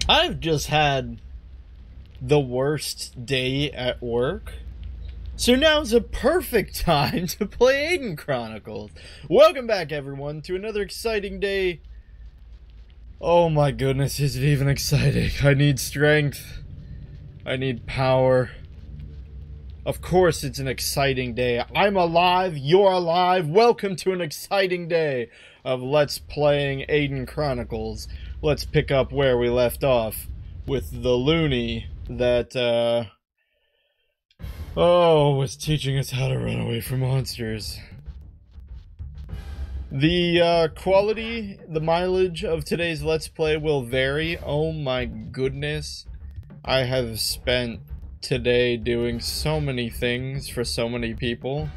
I've just had the worst day at work, so now's a perfect time to play Aidyn Chronicles. Welcome back, everyone, to another exciting day. Oh my goodness, is it even exciting? I need strength. I need power. Of course it's an exciting day. I'm alive, you're alive. Welcome to an exciting day of Let's Playing Aidyn Chronicles. Let's pick up where we left off with the loony that, was teaching us how to run away from monsters. The quality, the mileage of today's Let's Play will vary. Oh my goodness. I have spent today doing so many things for so many people.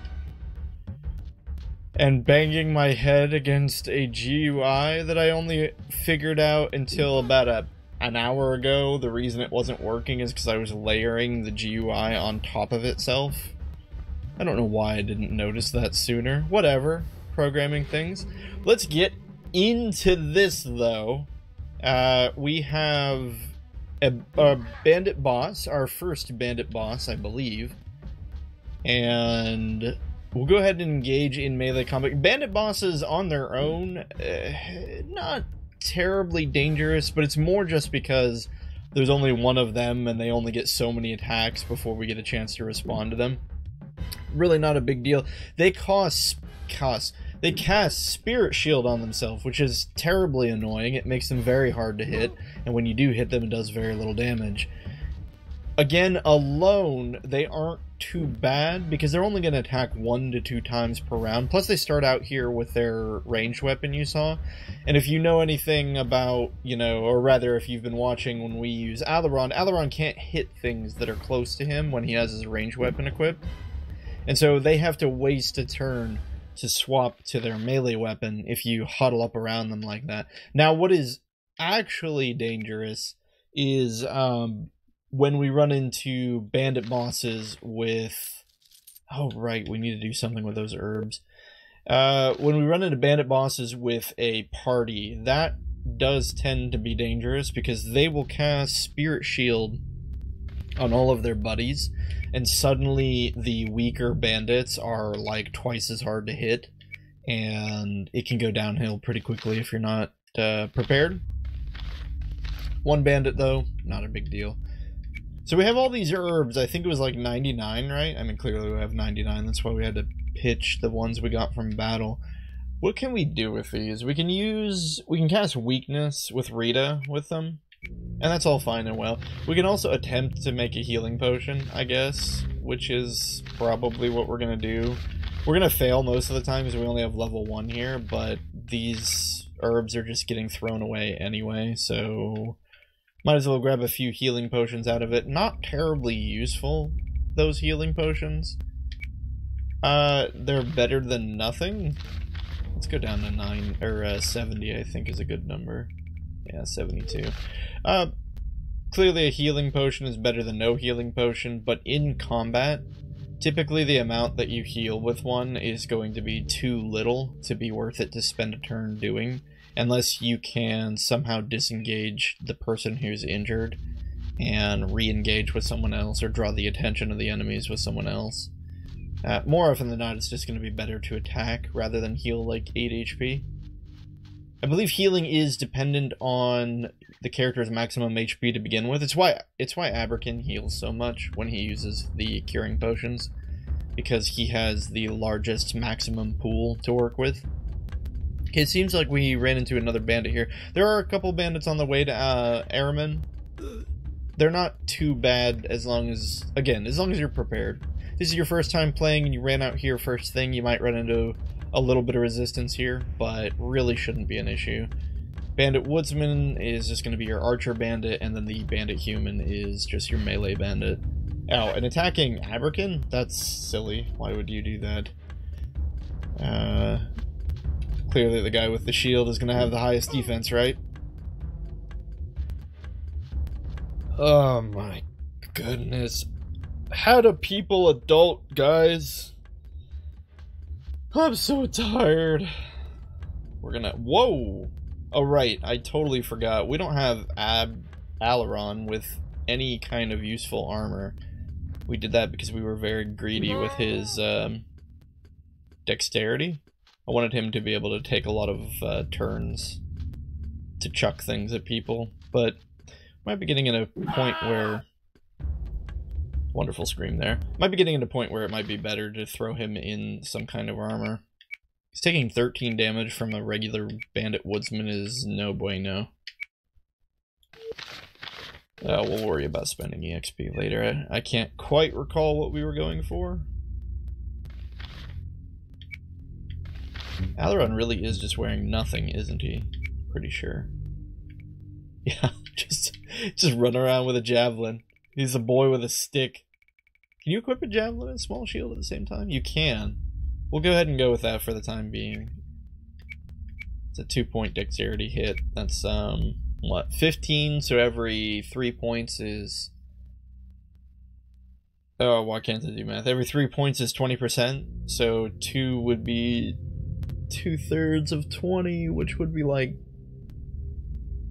And banging my head against a GUI that I only figured out until about an hour ago. The reason it wasn't working is because I was layering the GUI on top of itself. I don't know why I didn't notice that sooner. Whatever. Programming things. Let's get into this, though. We have a bandit boss, our first bandit boss, I believe. And we'll go ahead and engage in melee combat. Bandit bosses on their own, not terribly dangerous, but it's more just because there's only one of them and they only get so many attacks before we get a chance to respond to them. Really not a big deal. They cast Spirit Shield on themselves, which is terribly annoying. It makes them very hard to hit, and when you do hit them, it does very little damage. Again, alone, they aren't too bad, because they're only going to attack 1 to 2 times per round. Plus, they start out here with their ranged weapon you saw. And if you know anything about, or rather, if you've been watching when we use Alaron, Alaron can't hit things that are close to him when he has his ranged weapon equipped. And so they have to waste a turn to swap to their melee weapon if you huddle up around them like that. Now, what is actually dangerous is when we run into bandit bosses with... Oh, right, we need to do something with those herbs. When we run into bandit bosses with a party, that does tend to be dangerous because they will cast Spirit Shield on all of their buddies, and suddenly the weaker bandits are like twice as hard to hit, and it can go downhill pretty quickly if you're not prepared. One bandit, though, not a big deal. So we have all these herbs. I think it was like 99, right? I mean, clearly we have 99. That's why we had to pitch the ones we got from battle. What can we do with these? We can cast weakness with Rita with them. And that's all fine and well. We can also attempt to make a healing potion, I guess, which is probably what we're going to do. We're going to fail most of the time because we only have level 1 here, but these herbs are just getting thrown away anyway, so might as well grab a few healing potions out of it. Not terribly useful, those healing potions. They're better than nothing. Let's go down to 70, I think is a good number. Yeah, 72. Clearly a healing potion is better than no healing potion, but in combat, typically the amount that you heal with one is going to be too little to be worth it to spend a turn doing, unless you can somehow disengage the person who's injured and re-engage with someone else, or draw the attention of the enemies with someone else. More often than not, it's just going to be better to attack rather than heal like 8 HP. I believe healing is dependent on the character's maximum HP to begin with. It's why Abrakin heals so much when he uses the curing potions, because he has the largest maximum pool to work with. Okay, it seems like we ran into another bandit here. There are a couple bandits on the way to Alaron. They're not too bad as long as you're prepared. If this is your first time playing and you ran out here first thing, you might run into a little bit of resistance here, but really shouldn't be an issue. Bandit Woodsman is just going to be your archer bandit, and then the bandit human is just your melee bandit. Oh, and attacking Abrakin? That's silly. Why would you do that? Clearly the guy with the shield is going to have the highest defense, right? Oh my goodness. How do people adult, guys? I'm so tired. We're gonna... Whoa! Oh, right. I totally forgot. We don't have Alaron with any kind of useful armor. We did that because we were very greedy with his dexterity. I wanted him to be able to take a lot of turns to chuck things at people, but might be getting in a point where... Wonderful scream there. Might be getting in a point where it might be better to throw him in some kind of armor. He's taking 13 damage from a regular bandit woodsman is no bueno. We'll worry about spending EXP later. I can't quite recall what we were going for. Alaron really is just wearing nothing, isn't he? Pretty sure. Yeah, just run around with a javelin. He's a boy with a stick. Can you equip a javelin and a small shield at the same time? You can. We'll go ahead and go with that for the time being. It's a 2-point dexterity hit. That's, what, 15? So every 3 points is... Oh, why can't I do math? Every 3 points is 20%. So 2 would be 2/3 of 20, which would be like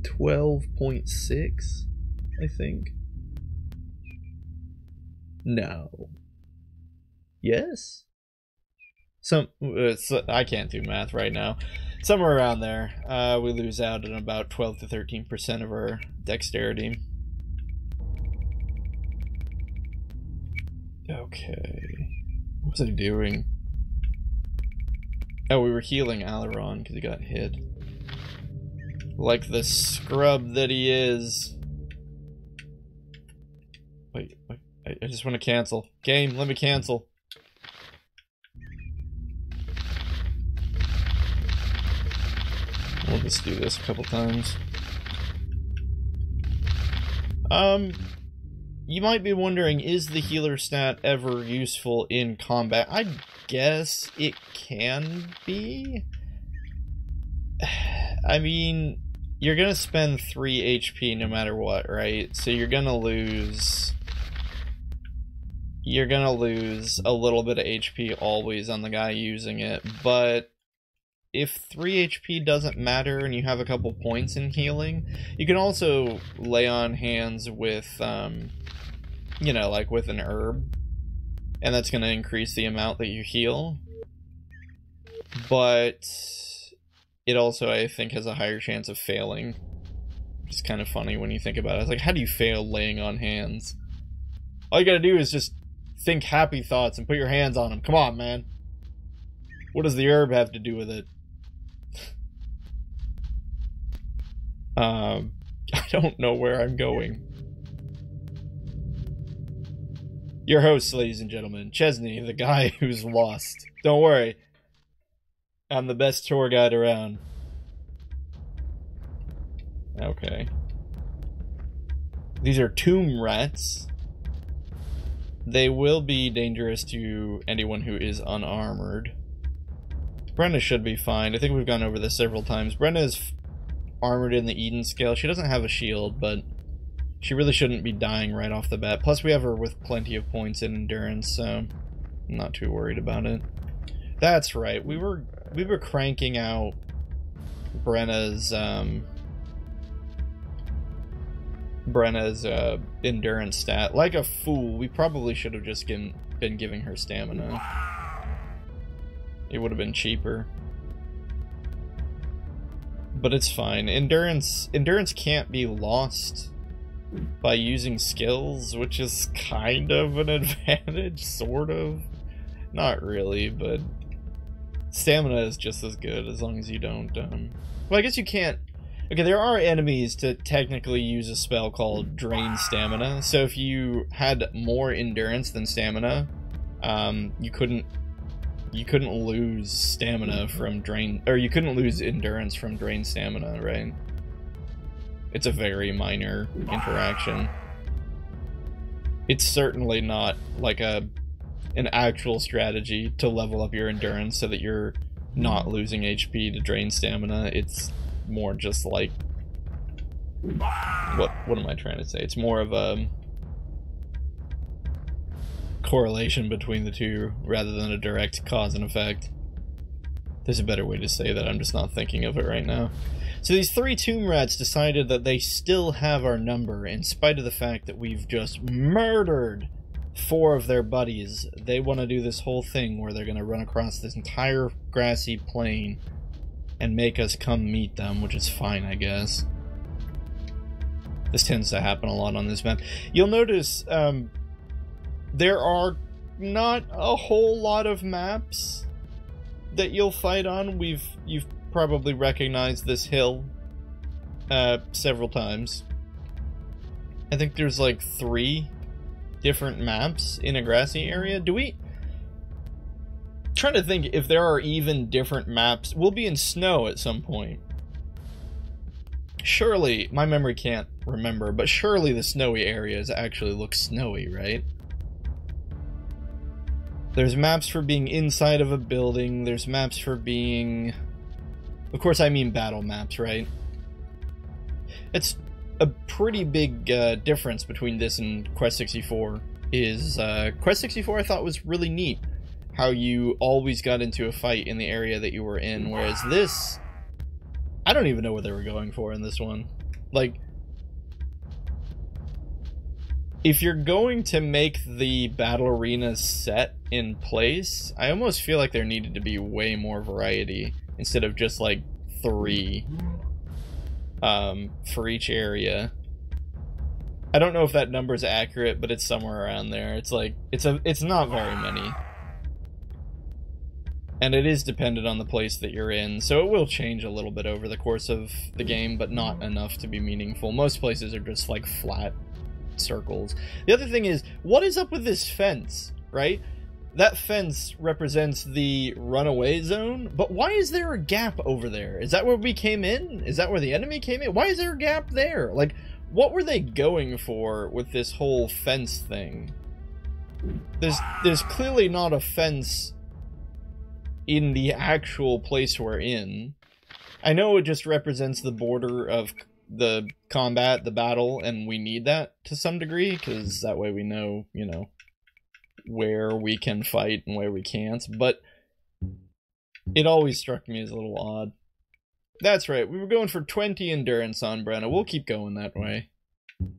12.6, I think. No. Yes? I can't do math right now. Somewhere around there. We lose out on about 12 to 13% of our dexterity. Okay. What was I doing? Oh, we were healing Alaron because he got hit. Like the scrub that he is. Wait. I just want to cancel. Game, let me cancel. We'll just do this a couple times. You might be wondering, is the healer stat ever useful in combat? I guess it can be. I mean, you're gonna spend 3 HP no matter what, right? So you're gonna lose a little bit of HP always on the guy using it, but if 3 HP doesn't matter and you have a couple points in healing, you can also lay on hands with, you know, like with an herb, and that's going to increase the amount that you heal. But it also, I think, has a higher chance of failing. It's kind of funny when you think about it. It's like, how do you fail laying on hands? All you gotta do is just think happy thoughts and put your hands on them. Come on, man. What does the herb have to do with it? I don't know where I'm going. Your host, ladies and gentlemen, Chezni, the guy who's lost. Don't worry. I'm the best tour guide around. Okay. These are tomb rats. They will be dangerous to anyone who is unarmored. Brenna should be fine. I think we've gone over this several times. Brenna is armored in the Aidyn scale. She doesn't have a shield, but she really shouldn't be dying right off the bat. Plus, we have her with plenty of points in endurance, so I'm not too worried about it. That's right. We were cranking out Brenna's endurance stat like a fool. We probably should have just been giving her stamina. It would have been cheaper. But it's fine. Endurance can't be lost by using skills, which is kind of an advantage, sort of. Not really, but stamina is just as good as long as you don't, well, I guess you can't... Okay, there are enemies to technically use a spell called Drain Stamina, so if you had more endurance than stamina, you couldn't lose stamina from drain, or you couldn't lose endurance from drain stamina, right? It's a very minor interaction. It's certainly not like an actual strategy to level up your endurance so that you're not losing HP to drain stamina. It's more just like, what am I trying to say? It's more of a correlation between the two rather than a direct cause and effect. There's a better way to say that, I'm just not thinking of it right now. So these 3 tomb rats decided that they still have our number, in spite of the fact that we've just murdered 4 of their buddies. They want to do this whole thing where they're going to run across this entire grassy plain and make us come meet them, which is fine, I guess. This tends to happen a lot on this map. You'll notice there are not a whole lot of maps that you'll fight on. You've probably recognized this hill several times. I think there's like 3 different maps in a grassy area. Trying to think if there are even different maps. We'll be in snow at some point. Surely, my memory can't remember, but surely the snowy areas actually look snowy, right? There's maps for being inside of a building, there's maps for being... Of course I mean battle maps, right? It's a pretty big difference between this and Quest 64, is Quest 64 I thought was really neat. How you always got into a fight in the area that you were in, whereas this... I don't even know what they were going for in this one. Like, if you're going to make the battle arenas set in place, I almost feel like there needed to be way more variety instead of just like 3 for each area. I don't know if that number is accurate, but it's somewhere around there. It's like it's not very many. And it is dependent on the place that you're in, so it will change a little bit over the course of the game, but not enough to be meaningful. Most places are just like flat circles. The other thing is, what is up with this fence, right? That fence represents the runaway zone, but why is there a gap over there? Is that where we came in? Is that where the enemy came in? Why is there a gap there? Like, what were they going for with this whole fence thing? There's clearly not a fence in the actual place we're in. I know it just represents the border of the combat, the battle, and we need that to some degree, because that way we know, you know, where we can fight and where we can't, but it always struck me as a little odd. That's right, we were going for 20 endurance on Brenna. We'll keep going that way.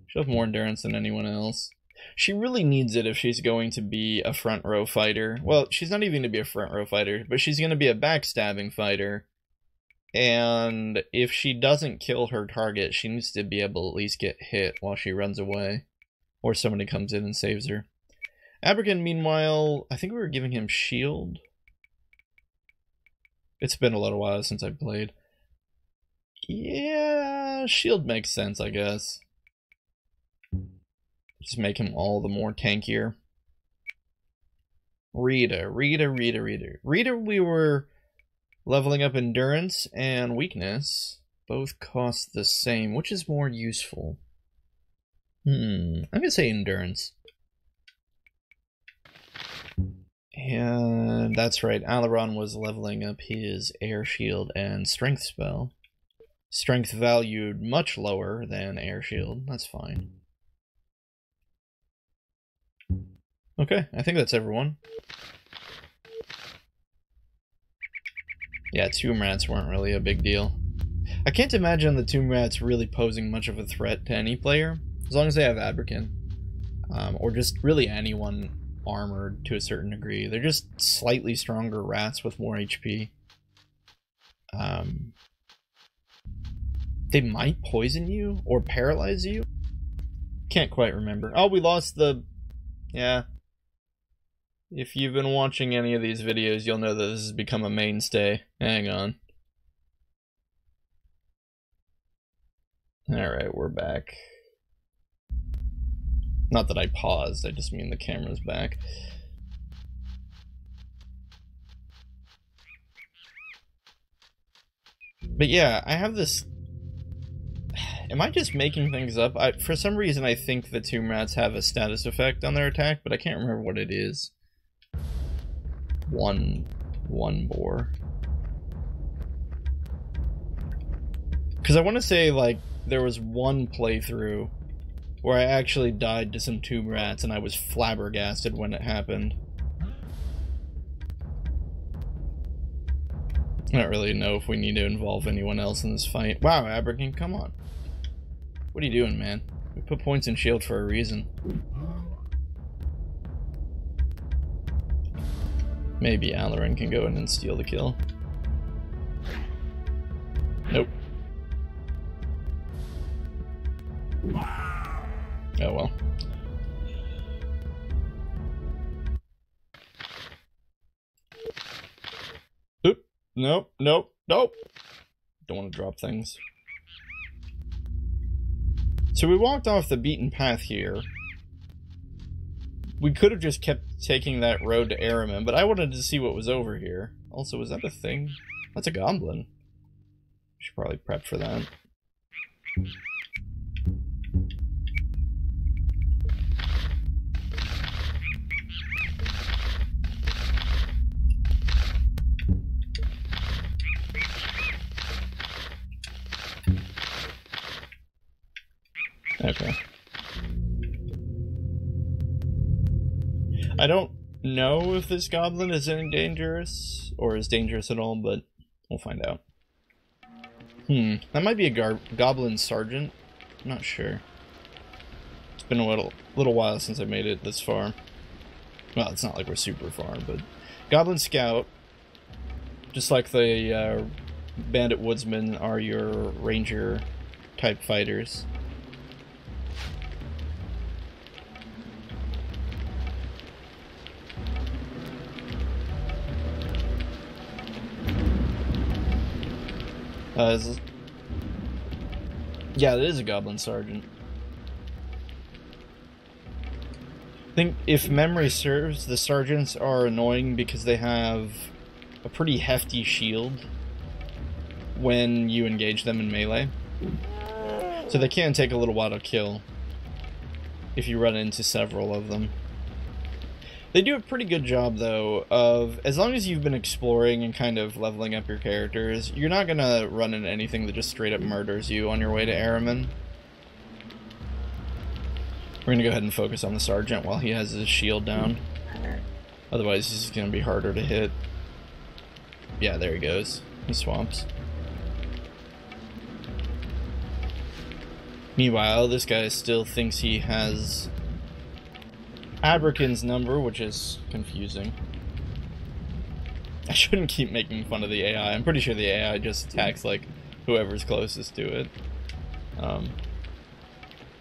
She'll have more endurance than anyone else. She really needs it if she's going to be a front row fighter. Well, she's not even going to be a front row fighter, but she's going to be a backstabbing fighter. And if she doesn't kill her target, she needs to be able to at least get hit while she runs away. Or somebody comes in and saves her. Aberkin, meanwhile, I think we were giving him shield. It's been a little while since I played. Yeah, shield makes sense, I guess. Just make him all the more tankier. Rita, we were leveling up endurance and weakness. Both cost the same. Which is more useful? I'm gonna say endurance. And that's right, Alaron was leveling up his air shield and strength spell. Strength valued much lower than air shield. That's fine. Okay, I think that's everyone. Yeah, tomb rats weren't really a big deal. I can't imagine the tomb rats really posing much of a threat to any player, as long as they have Aberkin. Or just really anyone armored to a certain degree. They're just slightly stronger rats with more HP. They might poison you or paralyze you? Can't quite remember. Oh, we lost the... Yeah. If you've been watching any of these videos, you'll know that this has become a mainstay. Hang on. Alright, we're back. Not that I paused, I just mean the camera's back. But yeah, I have this... Am I just making things up? For some reason I think the tomb rats have a status effect on their attack, but I can't remember what it is. One bore. Because I want to say, like, there was one playthrough where I actually died to some tomb rats and I was flabbergasted when it happened. I don't really know if we need to involve anyone else in this fight. Wow, Aberkin, come on. What are you doing, man? We put points in shield for a reason. Maybe Alaron can go in and steal the kill. Nope. Oh well. Oop. Nope, nope, nope. Don't want to drop things. So we walked off the beaten path here. We could have just kept taking that road to Araman, but I wanted to see what was over here. Also, is that a thing? That's a goblin. Should probably prep for that. Okay. I don't know if this goblin is any dangerous, or is dangerous at all, but we'll find out. That might be a goblin sergeant. I'm not sure. It's been a little while since I made it this far. Well, it's not like we're super far, but goblin scout, just like the bandit woodsmen, are your ranger type fighters. Yeah, it is a goblin sergeant. I think if memory serves, the sergeants are annoying because they have a pretty hefty shield when you engage them in melee. So they can take a little while to kill if you run into several of them. They do a pretty good job, though, of, as long as you've been exploring and kind of leveling up your characters, you're not gonna run into anything that just straight up murders you on your way to Araman. We're gonna go ahead and focus on the sergeant while he has his shield down. Otherwise, he's gonna be harder to hit. Yeah, there he goes. He swamps. Meanwhile, this guy still thinks he has Aberkin's number, which is confusing. I shouldn't keep making fun of the AI. I'm pretty sure the AI just attacks, like, whoever's closest to it.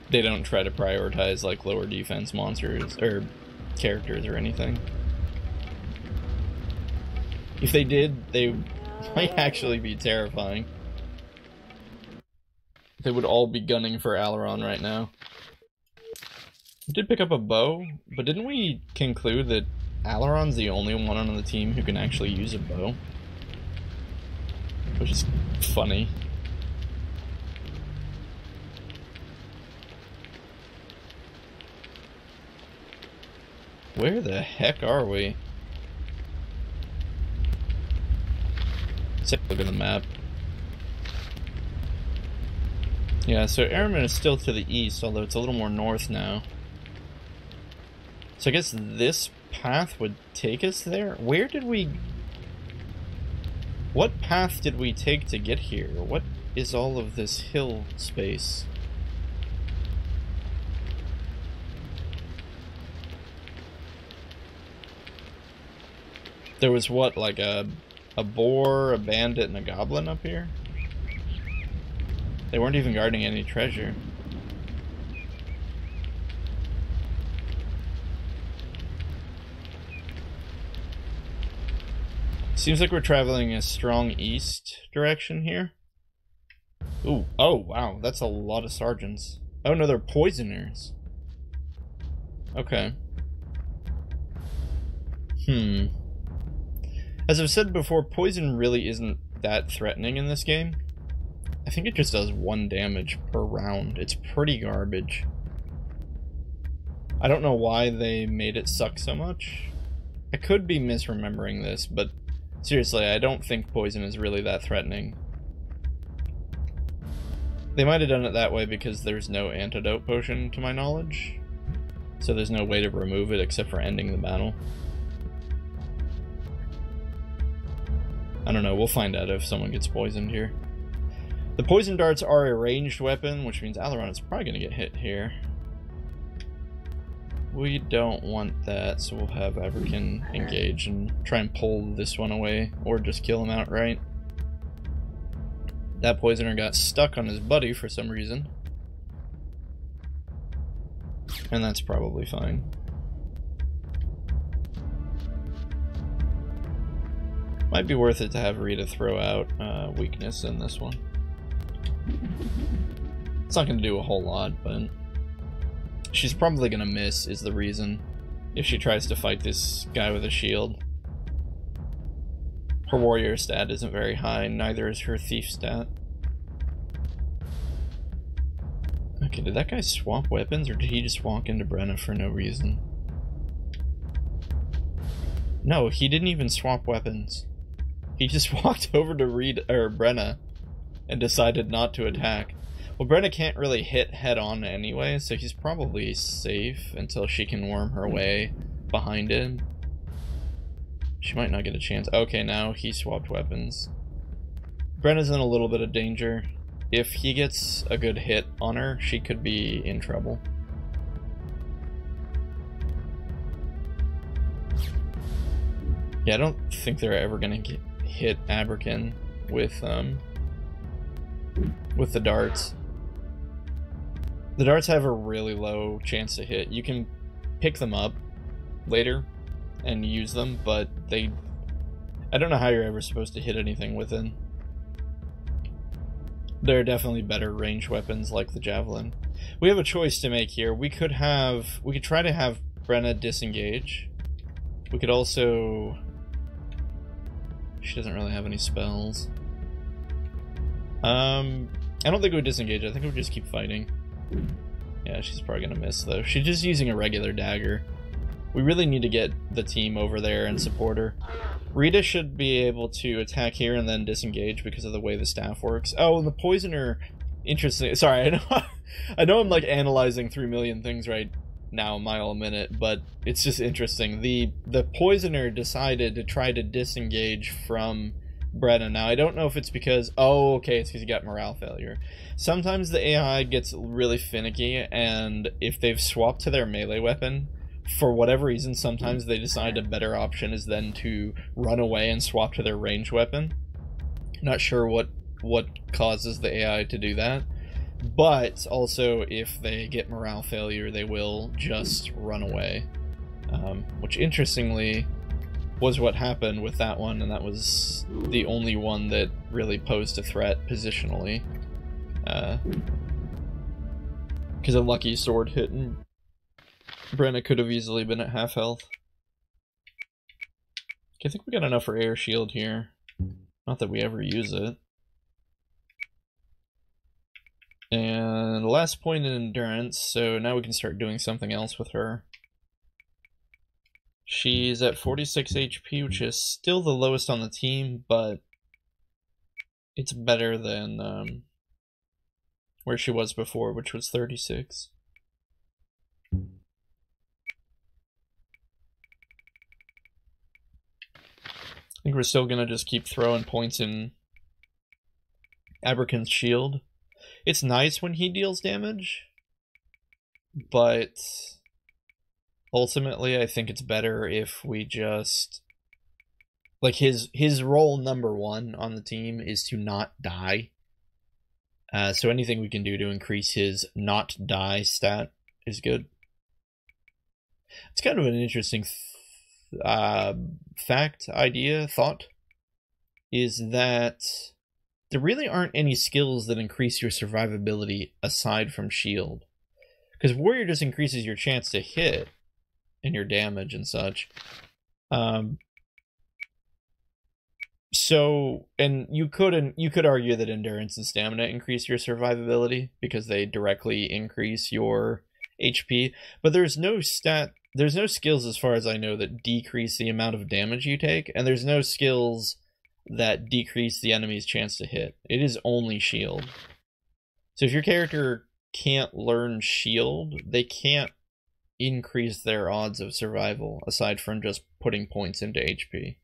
They don't try to prioritize, like, lower defense monsters, or characters or anything. If they did, they might actually be terrifying. They would all be gunning for Alaron right now. We did pick up a bow, but didn't we conclude that Alaron's the only one on the team who can actually use a bow? Which is funny. Where the heck are we? Let's take a look at the map. Yeah, so Araman is still to the east, although it's a little more north now. So I guess this path would take us there? Where did we... What path did we take to get here? What is all of this hill space? There was what, like a boar, a bandit, and a goblin up here? They weren't even guarding any treasure. Seems like we're traveling a strong east direction here. Ooh, oh wow, that's a lot of sergeants. Oh no, they're poisoners. Okay. As I've said before, poison really isn't that threatening in this game. I think it just does 1 damage per round. It's pretty garbage. I don't know why they made it suck so much. I could be misremembering this, but seriously, I don't think poison is really that threatening. They might have done it that way because there's no antidote potion to my knowledge. So there's no way to remove it except for ending the battle. I don't know, we'll find out if someone gets poisoned here. The poison darts are a ranged weapon, which means Alaron is probably going to get hit here. We don't want that, so we'll have Aidyn engage and try and pull this one away, or just kill him outright. That poisoner got stuck on his buddy for some reason. And that's probably fine. Might be worth it to have Rita throw out weakness in this one. It's not going to do a whole lot, but she's probably going to miss is the reason if she tries to fight this guy with a shield. Her warrior stat isn't very high, neither is her thief stat. Okay, did that guy swap weapons, or did he just walk into Brenna for no reason? No, he didn't even swap weapons. He just walked over to Brenna and decided not to attack. Well, Brenna can't really hit head-on anyway, so he's probably safe until she can worm her way behind him. She might not get a chance. Okay, now he swapped weapons. Brenna's in a little bit of danger. If he gets a good hit on her, she could be in trouble. Yeah, I don't think they're ever gonna hit Aidyn with the darts. The darts have a really low chance to hit. You can pick them up later and use them, but I don't know how you're ever supposed to hit anything with it. There are definitely better range weapons like the javelin. We have a choice to make here. We could try to have Brenna disengage. We could also... She doesn't really have any spells. I don't think we would disengage. I think we would just keep fighting. Yeah, she's probably gonna miss though. She's just using a regular dagger. We really need to get the team over there and support her. Rita should be able to attack here and then disengage because of the way the staff works. Oh, and the poisoner... Interesting. Sorry, I know I'm like analyzing 3 million things right now, a mile a minute, but it's just interesting. The poisoner decided to try to disengage from Brenna. Now, I don't know if it's because... Oh, okay, it's because he got morale failure. Sometimes the AI gets really finicky, and if they've swapped to their melee weapon, for whatever reason, sometimes they decide a better option is then to run away and swap to their range weapon. Not sure what causes the AI to do that, but also if they get morale failure, they will just run away. Which interestingly was what happened with that one, and that was the only one that really posed a threat positionally. Because a lucky sword hit and Brenna could have easily been at half health. Okay, I think we got enough for air shield here. Not that we ever use it. And last point in endurance, so now we can start doing something else with her. She's at 46 HP, which is still the lowest on the team, but it's better than where she was before, which was 36. I think we're still gonna just keep throwing points in Aidyn's shield. It's nice when he deals damage, but ultimately I think it's better if we just... Like, his role #1 on the team is to not die. So anything we can do to increase his not die stat is good. It's kind of an interesting thought, is that there really aren't any skills that increase your survivability aside from shield. Because warrior just increases your chance to hit and your damage and such. So, and you could argue that endurance and stamina increase your survivability because they directly increase your HP, but there's no skills as far as I know that decrease the amount of damage you take, and there's no skills that decrease the enemy's chance to hit. It is only shield. So if your character can't learn shield, they can't increase their odds of survival aside from just putting points into HP.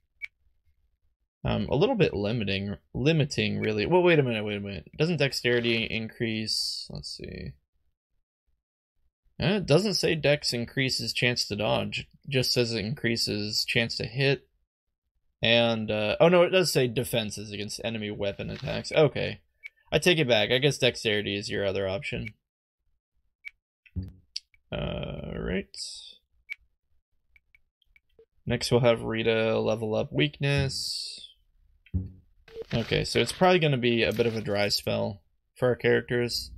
A little bit limiting, really. Well, wait a minute. Doesn't dexterity increase? Let's see. It doesn't say dex increases chance to dodge. It just says it increases chance to hit. And, oh no, it does say defenses against enemy weapon attacks. Okay. I take it back. I guess dexterity is your other option. Right. Next we'll have Rita level up weakness. Okay, so it's probably going to be a bit of a dry spell for our characters.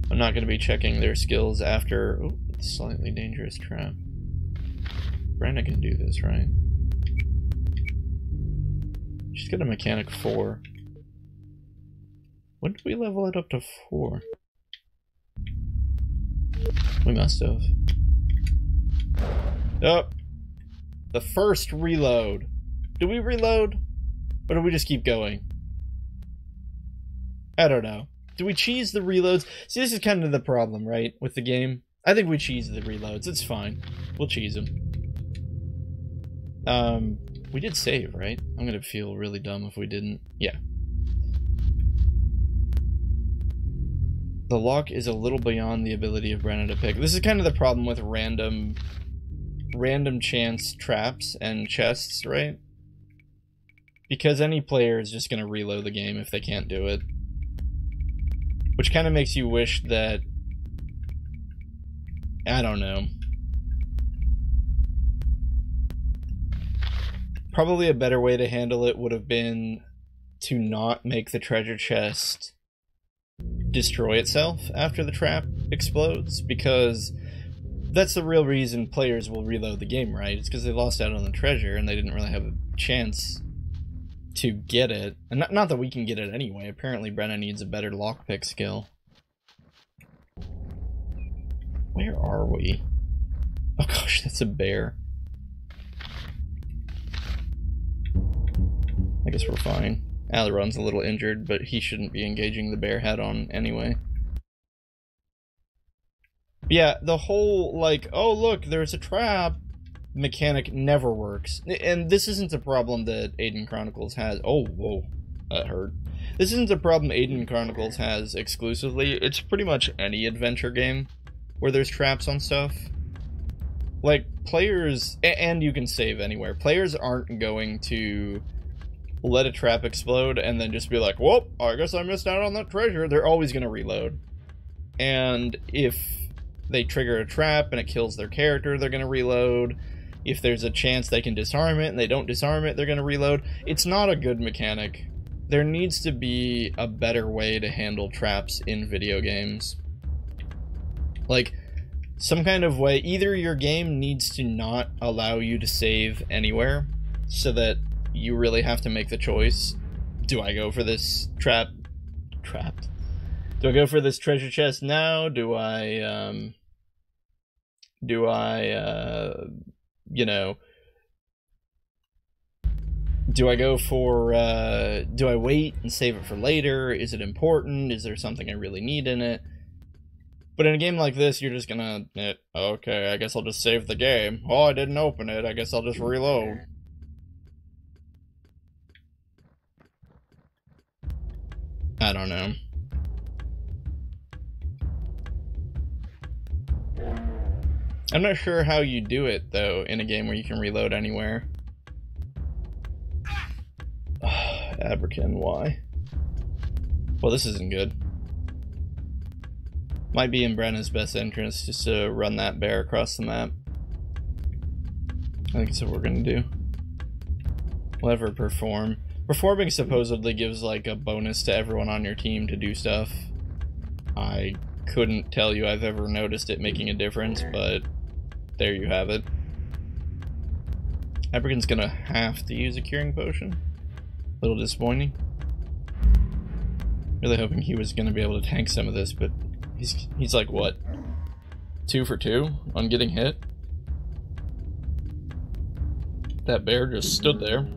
I'm not going to be checking their skills after... Oh, slightly dangerous trap. Brenda can do this, right? She's got a mechanic 4. When did we level it up to 4? We must have. Oh! The first reload. Do we reload? Or do we just keep going? I don't know. Do we cheese the reloads? See, this is kind of the problem, right, with the game. I think we cheese the reloads. It's fine. We'll cheese them. We did save, right? I'm gonna feel really dumb if we didn't. Yeah. The lock is a little beyond the ability of Brenna to pick. This is kind of the problem with random chance traps and chests, right? Because any player is just gonna reload the game if they can't do it. Which kind of makes you wish that... I don't know. Probably a better way to handle it would have been to not make the treasure chest destroy itself after the trap explodes, because that's the real reason players will reload the game, right? It's because they lost out on the treasure and they didn't really have a chance to get it. And not that we can get it anyway. Apparently Brenna needs a better lockpick skill. Where are we? Oh gosh, that's a bear. I guess we're fine. Alaron's a little injured, but he shouldn't be engaging the bear head-on anyway. Yeah, the whole, like, oh look, there's a trap mechanic never works. And this isn't a problem that Aidyn Chronicles has. Oh, whoa, that hurt. This isn't a problem Aidyn Chronicles has exclusively. It's pretty much any adventure game where there's traps on stuff. Like, players, and you can save anywhere, players aren't going to let a trap explode and then just be like, whoop, I guess I missed out on that treasure. They're always going to reload. And if they trigger a trap and it kills their character, they're going to reload. If there's a chance they can disarm it and they don't disarm it, they're going to reload. It's not a good mechanic. There needs to be a better way to handle traps in video games. Like, some kind of way. Either your game needs to not allow you to save anywhere, so that you really have to make the choice. Do I go for this trap? Do I go for this treasure chest now? Do I, you know, do I go for, do I wait and save it for later? Is it important? Is there something I really need in it? But in a game like this, you're just gonna, okay, I guess I'll just save the game. Oh, I didn't open it, I guess I'll just reload. I don't know. I'm not sure how you do it, though, in a game where you can reload anywhere. Abrakan, why? Well, this isn't good. Might be in Brenna's best interest just to run that bear across the map. I think that's what we're gonna do. We'll have her perform. Performing supposedly gives, like, a bonus to everyone on your team to do stuff. I couldn't tell you I've ever noticed it making a difference, but there you have it. Abrakan's gonna have to use a curing potion. A little disappointing. Really hoping he was gonna be able to tank some of this, but he's like, what? 2 for 2 on getting hit? That bear just stood there.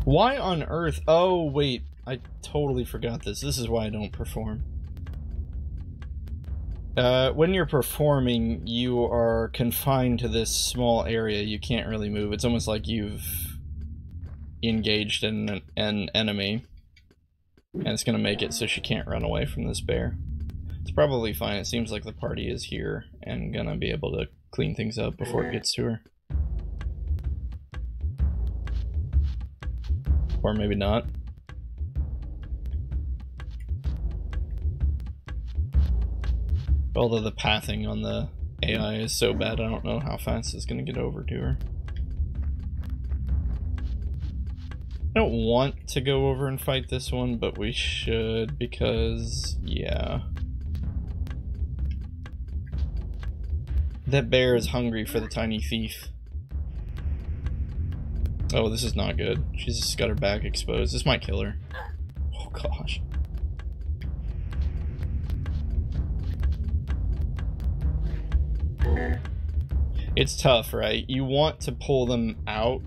Why on earth? Oh, wait. I totally forgot this. This is why I don't perform. When you're performing, you are confined to this small area. You can't really move. It's almost like you've engaged in an enemy, and it's gonna make it so she can't run away from this bear. It's probably fine. It seems like the party is here and gonna be able to clean things up before it gets to her. Or maybe not. Although the pathing on the AI is so bad, I don't know how fast it's gonna get over to her. I don't want to go over and fight this one, but we should because, yeah. That bear is hungry for the tiny thief. Oh, this is not good. She's just got her back exposed. This might kill her. Oh gosh. It's tough, right? You want to pull them out.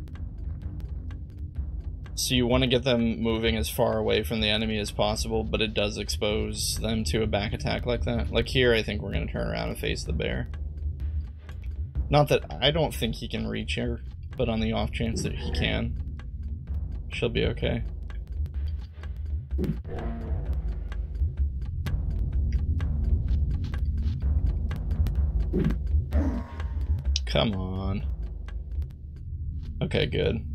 So you want to get them moving as far away from the enemy as possible, but it does expose them to a back attack like that. Like here, I think we're going to turn around and face the bear. Not that I don't think he can reach her, but on the off chance that he can, she'll be okay. Come on. Okay, good.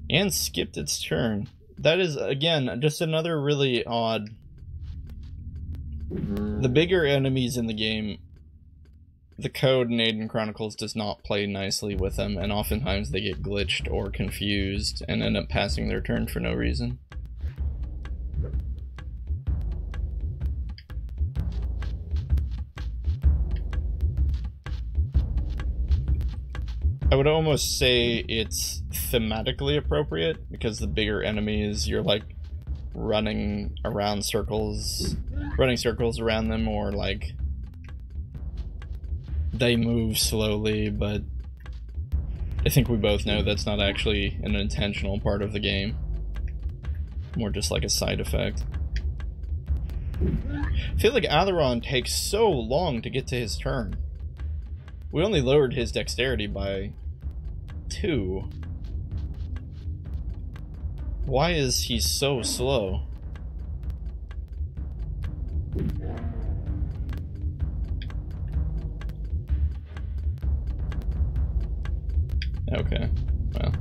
And skipped its turn. That is, again, just another really odd... The bigger enemies in the game, the code in Aidyn Chronicles does not play nicely with them, and oftentimes they get glitched or confused and end up passing their turn for no reason. I would almost say it's thematically appropriate, because the bigger enemies, you're like running circles around them, or like they move slowly, but I think we both know that's not actually an intentional part of the game. More just like a side effect. I feel like Alaron takes so long to get to his turn. We only lowered his dexterity by 2. Why is he so slow? Okay, well,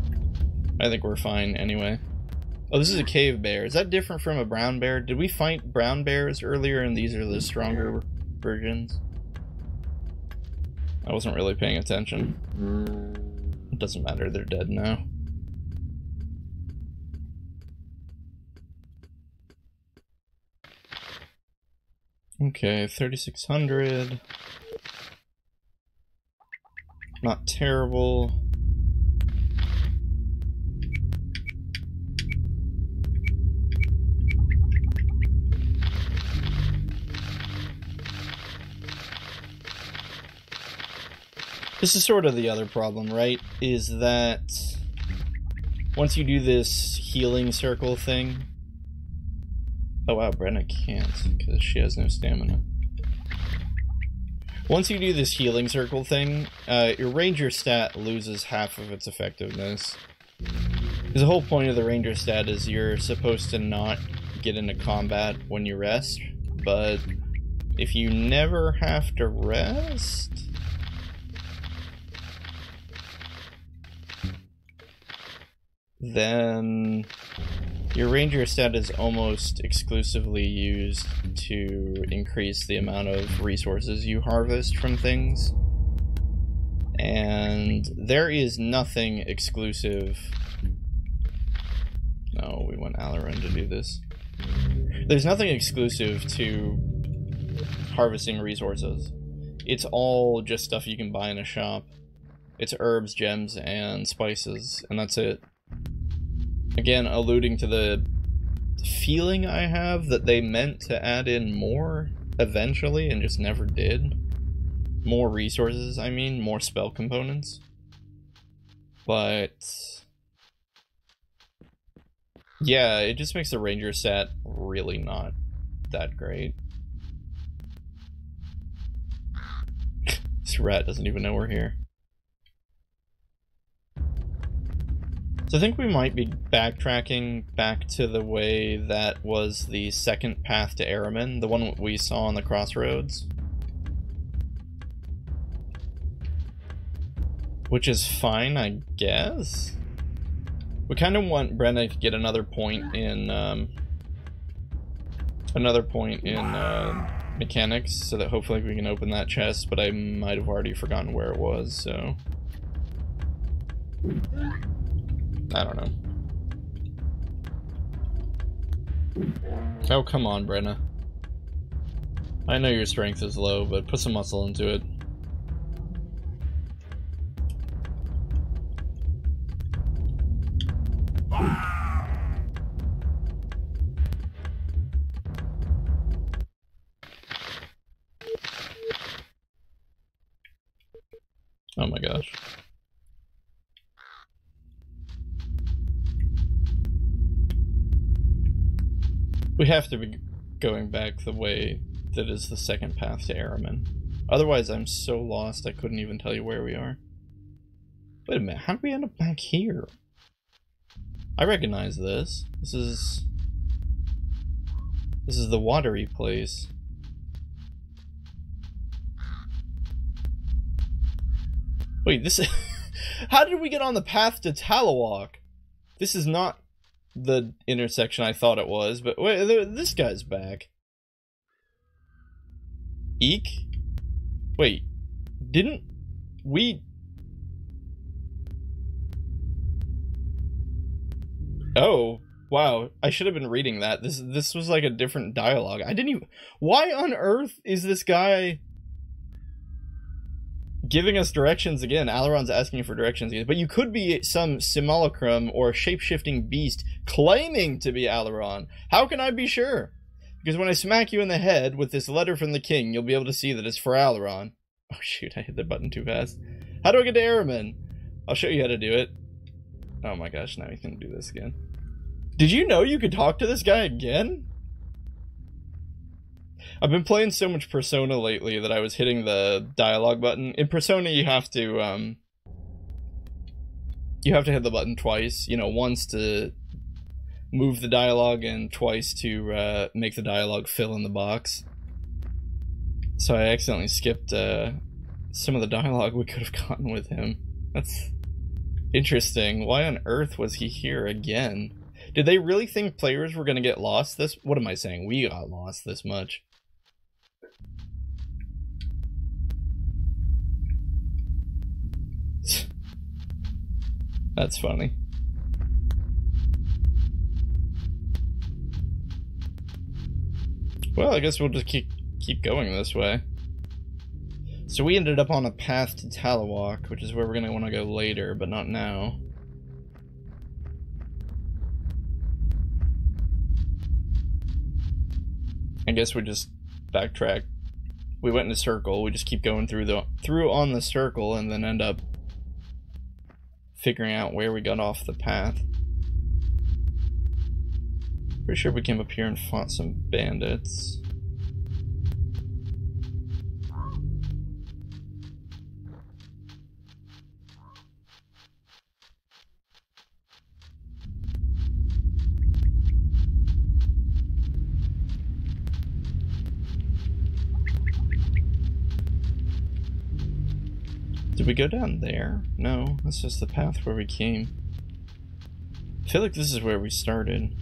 I think we're fine anyway. Oh, this is a cave bear. Is that different from a brown bear? Did we fight brown bears earlier and these are the stronger versions? I wasn't really paying attention. It doesn't matter, they're dead now. Okay, 3,600. Not terrible. This is sort of the other problem, right? Is that once you do this healing circle thing... Oh wow, Brenna can't, because she has no stamina. Once you do this healing circle thing, your ranger stat loses half of its effectiveness. Because the whole point of the ranger stat is you're supposed to not get into combat when you rest, but if you never have to rest... then your ranger stat is almost exclusively used to increase the amount of resources you harvest from things. And there is nothing exclusive... No, we want Alaron to do this. There's nothing exclusive to harvesting resources. It's all just stuff you can buy in a shop. It's herbs, gems, and spices, and that's it. Again, alluding to the feeling I have that they meant to add in more eventually and just never did. More resources, I mean, more spell components. But yeah, it just makes the ranger stat really not that great. This rat doesn't even know we're here. So I think we might be backtracking back to the way that was the second path to Alaron, the one we saw on the crossroads. Which is fine, I guess? We kind of want Brenna to get another point in, mechanics, so that hopefully we can open that chest, but I might have already forgotten where it was, so... I don't know. Oh, come on, Brenna. I know your strength is low, but put some muscle into it. Oh my gosh. We have to be going back the way that is the second path to Alaron. Otherwise, I'm so lost I couldn't even tell you where we are. Wait a minute, how did we end up back here? I recognize this. This is the watery place. Wait, this is... How did we get on the path to Talawalk? This is not the intersection I thought it was, but wait, this guy's back. Eek? Wait, didn't we... Oh, wow, I should have been reading that. This was like a different dialogue. I didn't even... Why on earth is this guy giving us directions again? Alaron's asking you for directions again, but you could be some simulacrum or shape-shifting beast claiming to be Alaron. How can I be sure? Because when I smack you in the head with this letter from the king, you'll be able to see that it's for Alaron. Oh shoot, I hit the button too fast. How do I get to Alaron? I'll show you how to do it. Oh my gosh, now he's gonna do this again. Did you know you could talk to this guy again? I've been playing so much Persona lately that I was hitting the dialogue button. In Persona, you have to hit the button twice. You know, once to move the dialogue and twice to make the dialogue fill in the box. So I accidentally skipped some of the dialogue we could have gotten with him. That's interesting. Why on earth was he here again? Did they really think players were going to get lost this... What am I saying? We got lost this much. That's funny. Well, I guess we'll just keep going this way. So we ended up on a path to Talawalk, which is where we're going to want to go later, but not now. I guess we just backtrack. We went in a circle, we just keep going through on the circle and then end up figuring out where we got off the path. Pretty sure we came up here and fought some bandits. Did we go down there? No, that's just the path where we came. I feel like this is where we started.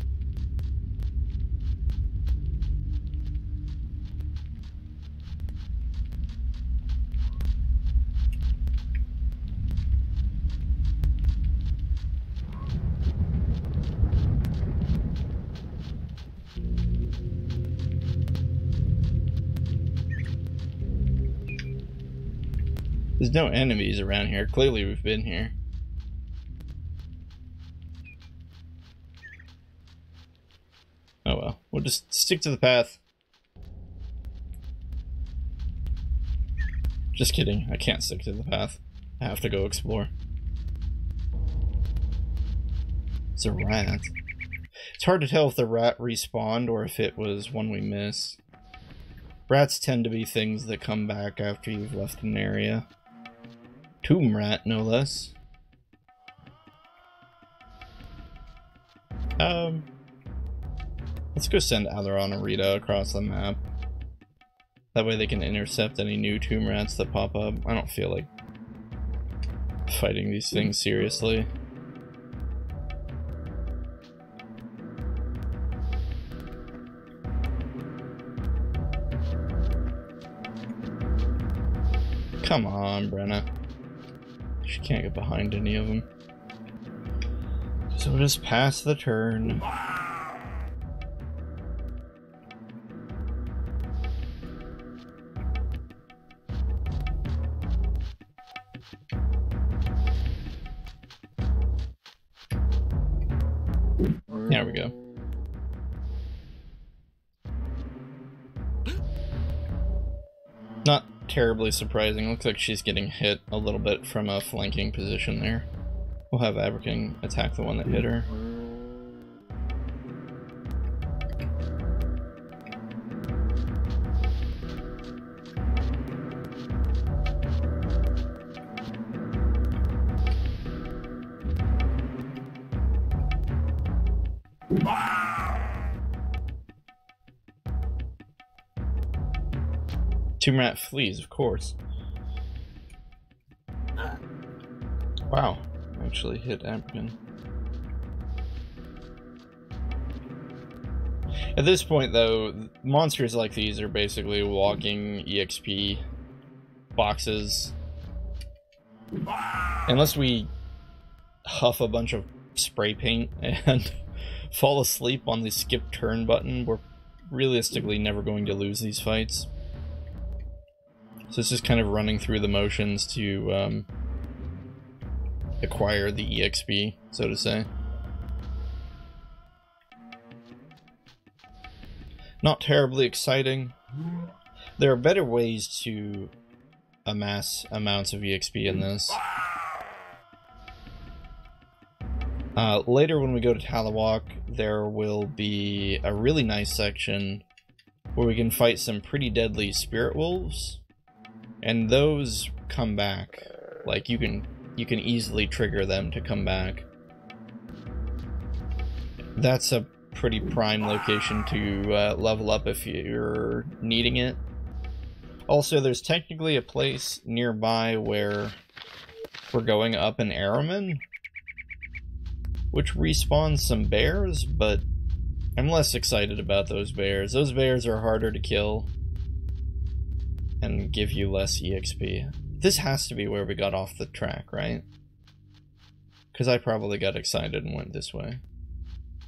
There's no enemies around here. Clearly we've been here. Oh well. We'll just stick to the path. Just kidding. I can't stick to the path. I have to go explore. It's a rat. It's hard to tell if the rat respawned or if it was one we missed. Rats tend to be things that come back after you've left an area. Tomb rat, no less. Let's go send Alaron and Rita across the map. That way they can intercept any new tomb rats that pop up. I don't feel like fighting these things seriously. Come on, Brenna. She can't get behind any of them. So we'll just pass the turn. There we go. Not terribly surprising. Looks like she's getting hit a little bit from a flanking position there. We'll have Aberkin attack the one that hit her. Tomb rat flees, of course. Wow, actually hit Aberkin. At this point, though, monsters like these are basically walking EXP boxes. Unless we huff a bunch of spray paint and fall asleep on the skip turn button, we're realistically never going to lose these fights. So it's just kind of running through the motions to acquire the EXP, so to say. Not terribly exciting. There are better ways to amass amounts of EXP in this. Later when we go to Talawalk, there will be a really nice section where we can fight some pretty deadly spirit wolves. And those come back. Like, you can easily trigger them to come back. That's a pretty prime location to level up if you're needing it. Also, there's technically a place nearby where we're going up in Alaron, which respawns some bears, but I'm less excited about those bears. Those bears are harder to kill and give you less EXP. This has to be where we got off the track, right? Because I probably got excited and went this way.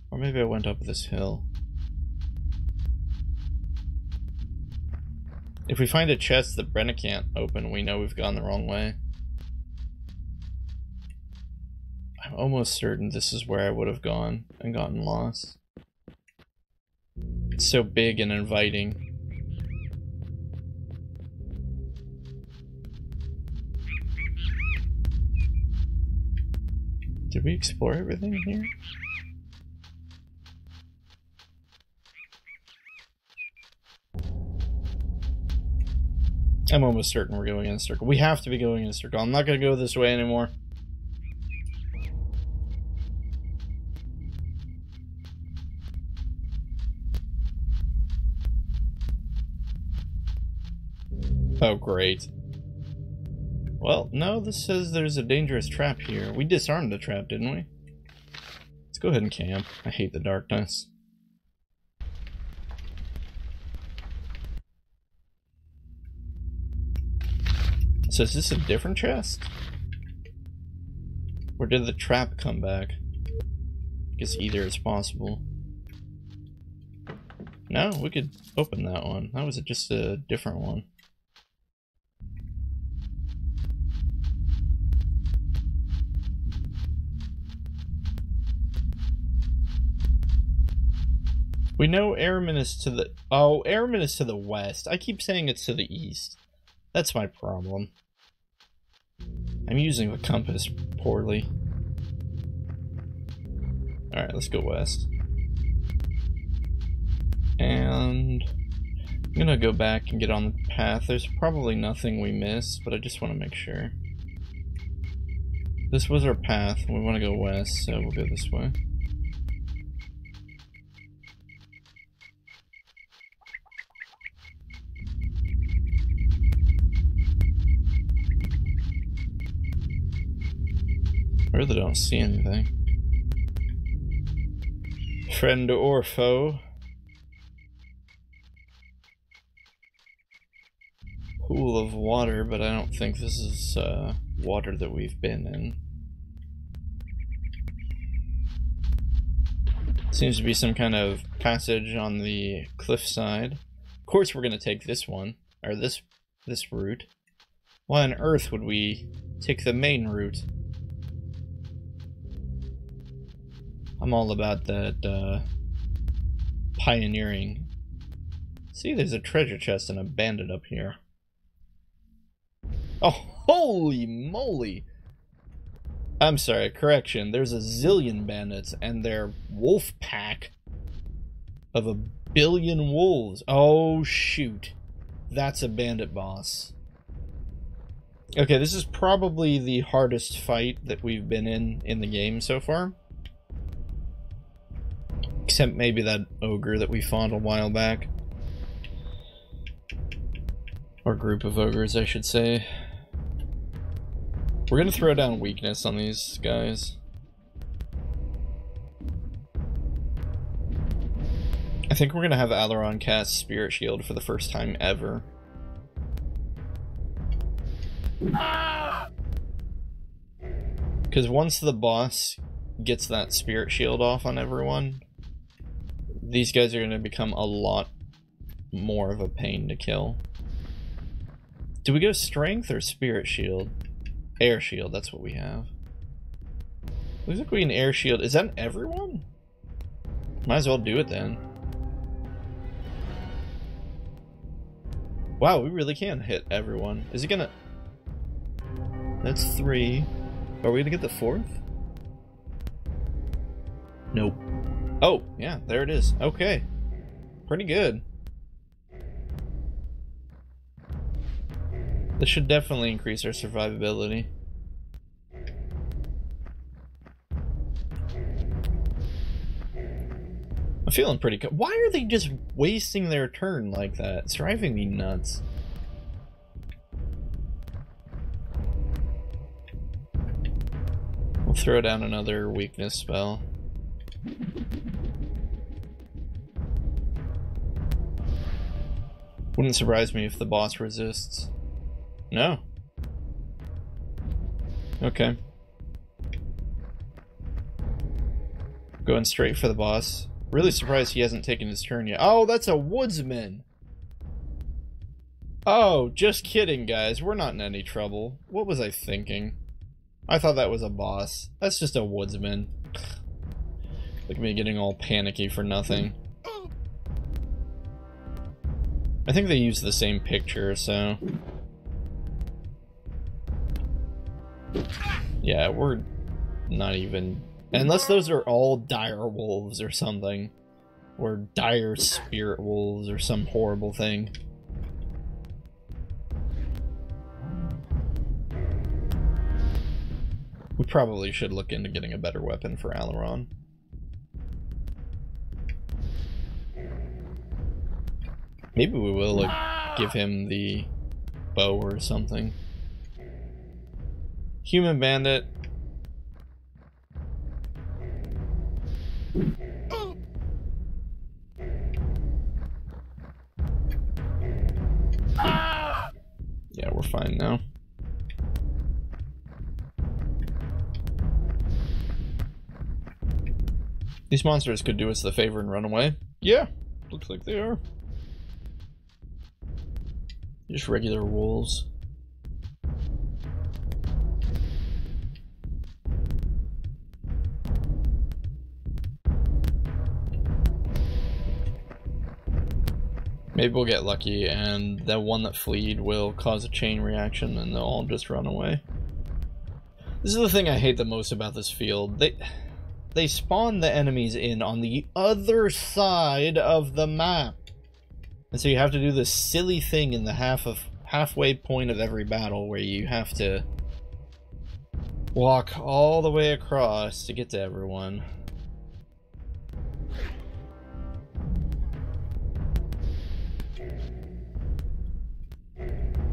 Or maybe I went up this hill. If we find a chest that Brenna can't open, we know we've gone the wrong way. I'm almost certain this is where I would have gone and gotten lost. It's so big and inviting. Did we explore everything here? I'm almost certain we're going in a circle. We have to be going in a circle. I'm not going to go this way anymore. Oh, great. Well, no, this says there's a dangerous trap here. We disarmed the trap, didn't we? Let's go ahead and camp. I hate the darkness. So is this a different chest? Or did the trap come back? I guess either is possible. No, we could open that one. That was just a different one. We know Alaron is to the... Oh, Alaron is to the west. I keep saying it's to the east. That's my problem. I'm using the compass poorly. Alright, let's go west. And... I'm gonna go back and get on the path. There's probably nothing we missed, but I just want to make sure. This was our path. We want to go west, so we'll go this way. I really don't see anything. Friend or foe? Pool of water, but I don't think this is water that we've been in. Seems to be some kind of passage on the cliffside. Of course we're gonna take this one, or this route. Why on earth would we take the main route? I'm all about that pioneering. See, there's a treasure chest and a bandit up here. Oh, holy moly! I'm sorry, correction. There's a zillion bandits and their wolf pack of 1 billion wolves. Oh, shoot. That's a bandit boss. Okay, this is probably the hardest fight that we've been in the game so far. Except maybe that ogre that we fought a while back. Or group of ogres, I should say. We're gonna throw down weakness on these guys. I think we're gonna have Alaron cast Spirit Shield for the first time ever. Because once the boss gets that Spirit Shield off on everyone, these guys are gonna become a lot more of a pain to kill. Do we go Strength or Spirit Shield? Air Shield, that's what we have. Looks like we can Air Shield. Is that everyone? Might as well do it then. Wow, we really can hit everyone. Is it gonna... That's 3. Are we gonna get the 4th? Nope. Oh, yeah, there it is. Okay. Pretty good. This should definitely increase our survivability. I'm feeling pretty good. Why are they just wasting their turn like that? It's driving me nuts. We'll throw down another weakness spell. Wouldn't surprise me if the boss resists. No. Okay. Going straight for the boss. Really surprised he hasn't taken his turn yet. Oh, that's a woodsman! Oh, just kidding, guys. We're not in any trouble. What was I thinking? I thought that was a boss. That's just a woodsman. Look at me getting all panicky for nothing. I think they used the same picture, so... Yeah, we're not even... Unless those are all dire wolves or something. Or dire spirit wolves or some horrible thing. We probably should look into getting a better weapon for Alaron. Maybe we will, like, give him the bow or something. Human bandit. Yeah, we're fine now. These monsters could do us the favor and run away. Yeah, looks like they are. Just regular wolves. Maybe we'll get lucky and that one that fleed will cause a chain reaction and they'll all just run away. This is the thing I hate the most about this field. They spawn the enemies in on the other side of the map. And so you have to do this silly thing in the halfway point of every battle where you have to walk all the way across to get to everyone.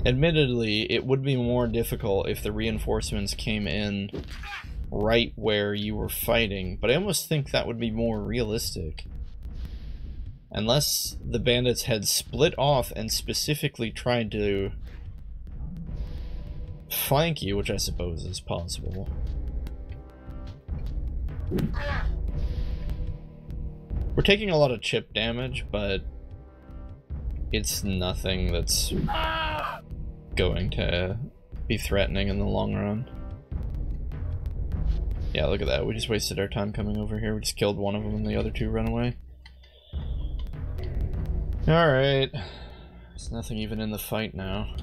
Admittedly, it would be more difficult if the reinforcements came in right where you were fighting, but I almost think that would be more realistic. Unless the bandits had split off and specifically tried to flank you, which I suppose is possible. We're taking a lot of chip damage, but it's nothing that's going to be threatening in the long run. Yeah, look at that. We just wasted our time coming over here. We just killed one of them and the other two ran away. Alright. There's nothing even in the fight now.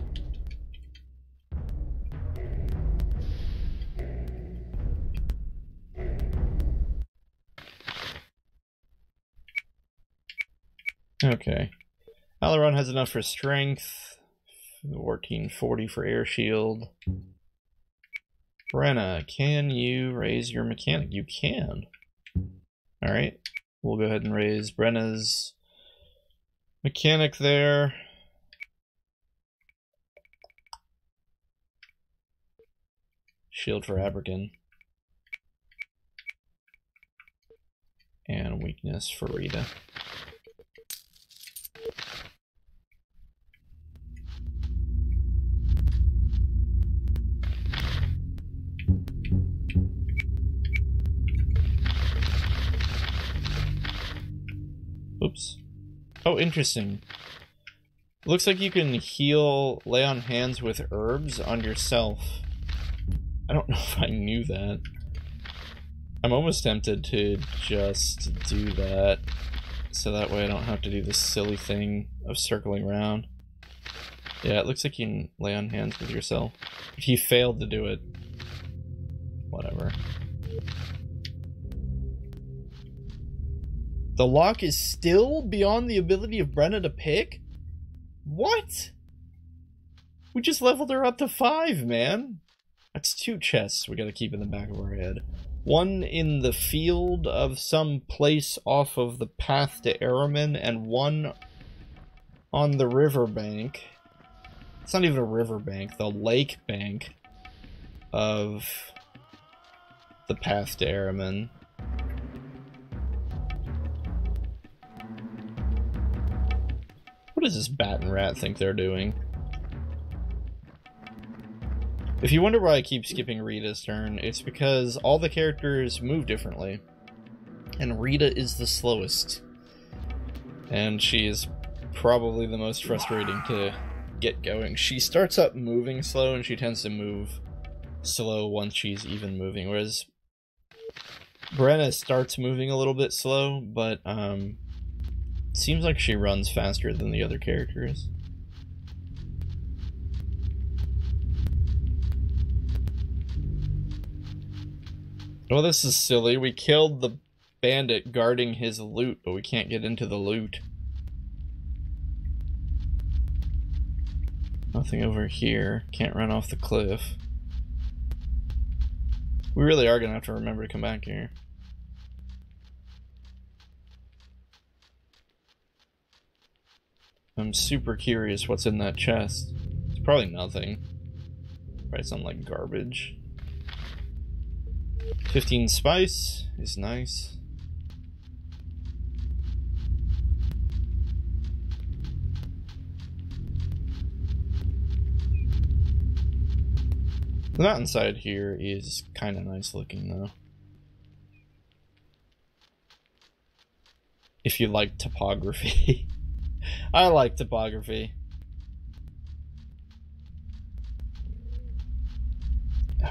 Okay. Alaron has enough for strength. 1440 for air shield. Brenna, can you raise your mechanic? You can. Alright. We'll go ahead and raise Brenna's mechanic there. Shield for Aberkin. And weakness for Rita. Oops. Oh, interesting. Looks like you can heal, lay on hands with herbs on yourself. I don't know if I knew that. I'm almost tempted to just do that, so that way I don't have to do this silly thing of circling around. Yeah, it looks like you can lay on hands with yourself. If you failed to do it, whatever. The lock is still beyond the ability of Brenna to pick? What? We just leveled her up to 5, man. That's 2 chests we gotta keep in the back of our head. One in the field of some place off of the path to Araman, and one on the riverbank. It's not even a riverbank, the lake bank of the path to Araman. What does this bat and rat think they're doing? If you wonder why I keep skipping Rita's turn, it's because all the characters move differently. And Rita is the slowest. And she is probably the most frustrating to get going. She starts up moving slow and she tends to move slow once she's even moving. Whereas Brenna starts moving a little bit slow, but seems like she runs faster than the other characters. Well, this is silly. We killed the bandit guarding his loot, but we can't get into the loot. Nothing over here. Can't run off the cliff. We really are gonna have to remember to come back here. I'm super curious what's in that chest. It's probably nothing. Probably something like garbage. 15 spice is nice. The mountainside here is kind of nice looking though. If you like topography. I like topography.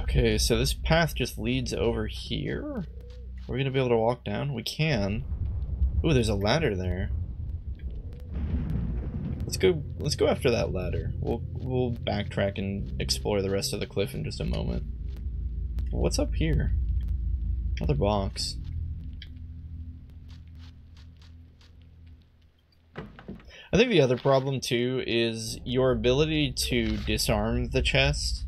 Okay, so this path just leads over here? Are we gonna be able to walk down? We can. Ooh, there's a ladder there. Let's go after that ladder. We'll backtrack and explore the rest of the cliff in just a moment. What's up here? Another box. I think the other problem too is your ability to disarm the chest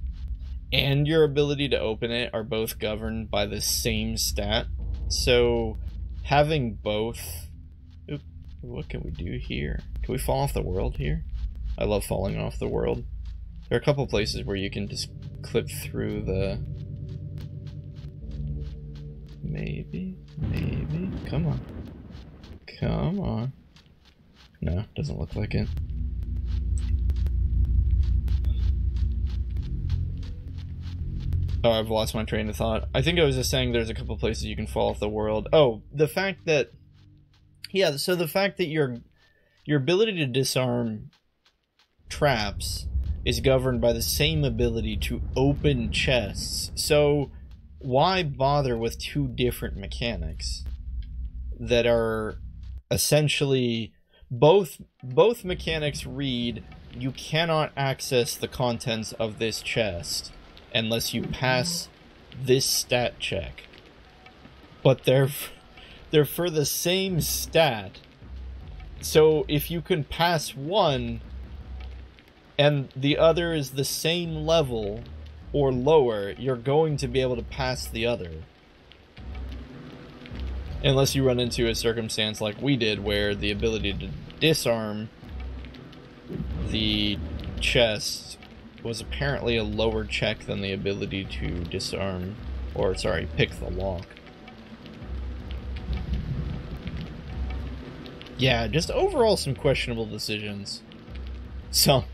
and your ability to open it are both governed by the same stat. So having both... Oop, what can we do here? Can we fall off the world here? I love falling off the world. There are a couple places where you can just clip through the... Maybe? Come on. Come on. No, doesn't look like it. Oh, I've lost my train of thought. I think I was just saying there's a couple places you can fall off the world. Oh, the fact that... Yeah, so the fact that your ability to disarm traps is governed by the same ability to open chests. So why bother with two different mechanics that are essentially... Both mechanics read, you cannot access the contents of this chest unless you pass this stat check. But they're for the same stat. So if you can pass one and the other is the same level or lower, you're going to be able to pass the other. Unless you run into a circumstance like we did where the ability to disarm the chest was apparently a lower check than the ability to disarm, or sorry, pick the lock. Yeah, just overall some questionable decisions. Some.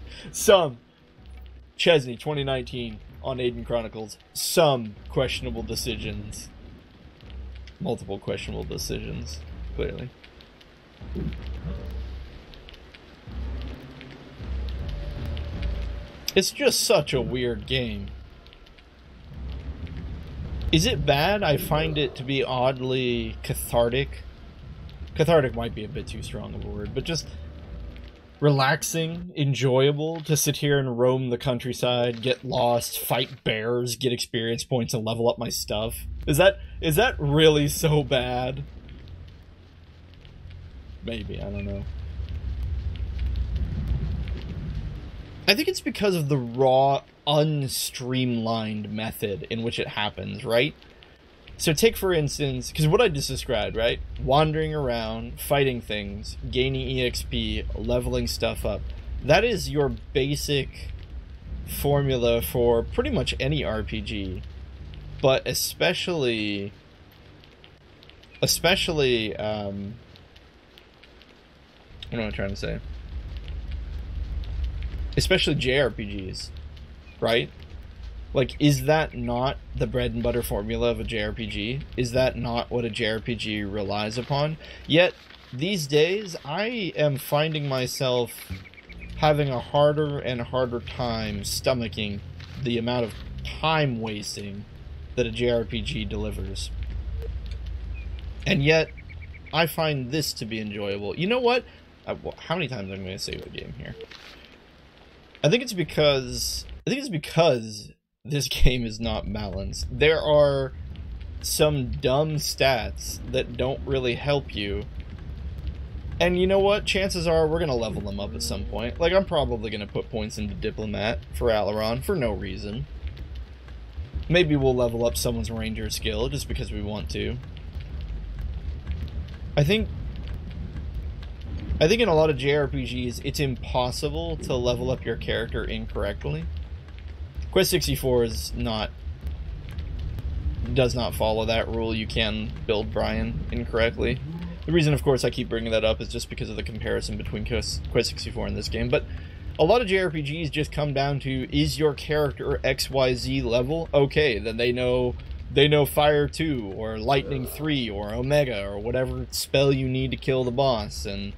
Chezni 2019 on Aidyn Chronicles. Some questionable decisions. Multiple questionable decisions, clearly. It's just such a weird game. Is it bad? I find it to be oddly cathartic. Cathartic might be a bit too strong of a word, but just relaxing, enjoyable to sit here and roam the countryside, get lost, fight bears, get experience points, and level up my stuff. Is that really so bad? Maybe, I don't know. I think it's because of the raw, unstreamlined method in which it happens, right? So take, for instance, because what I just described, right? Wandering around, fighting things, gaining EXP, leveling stuff up. That is your basic formula for pretty much any RPG. But especially, what am I trying to say? Especially JRPGs, right? Like, is that not the bread and butter formula of a JRPG? Is that not what a JRPG relies upon? Yet, these days, I am finding myself having a harder and harder time stomaching the amount of time wasting that a JRPG delivers. And yet, I find this to be enjoyable. You know what? How many times am I going to say what game here? I think it's because this game is not balanced. There are some dumb stats that don't really help you. And you know what? Chances are we're going to level them up at some point. Like, I'm probably going to put points into Diplomat for Alaron for no reason. Maybe we'll level up someone's ranger skill just because we want to. I think in a lot of JRPGs, it's impossible to level up your character incorrectly. Quest 64 does not follow that rule. You can build Brian incorrectly. The reason, of course, I keep bringing that up is just because of the comparison between Quest 64 and this game. But a lot of JRPGs just come down to, is your character XYZ level? Okay, then they know Fire 2, or Lightning 3, or Omega, or whatever spell you need to kill the boss. And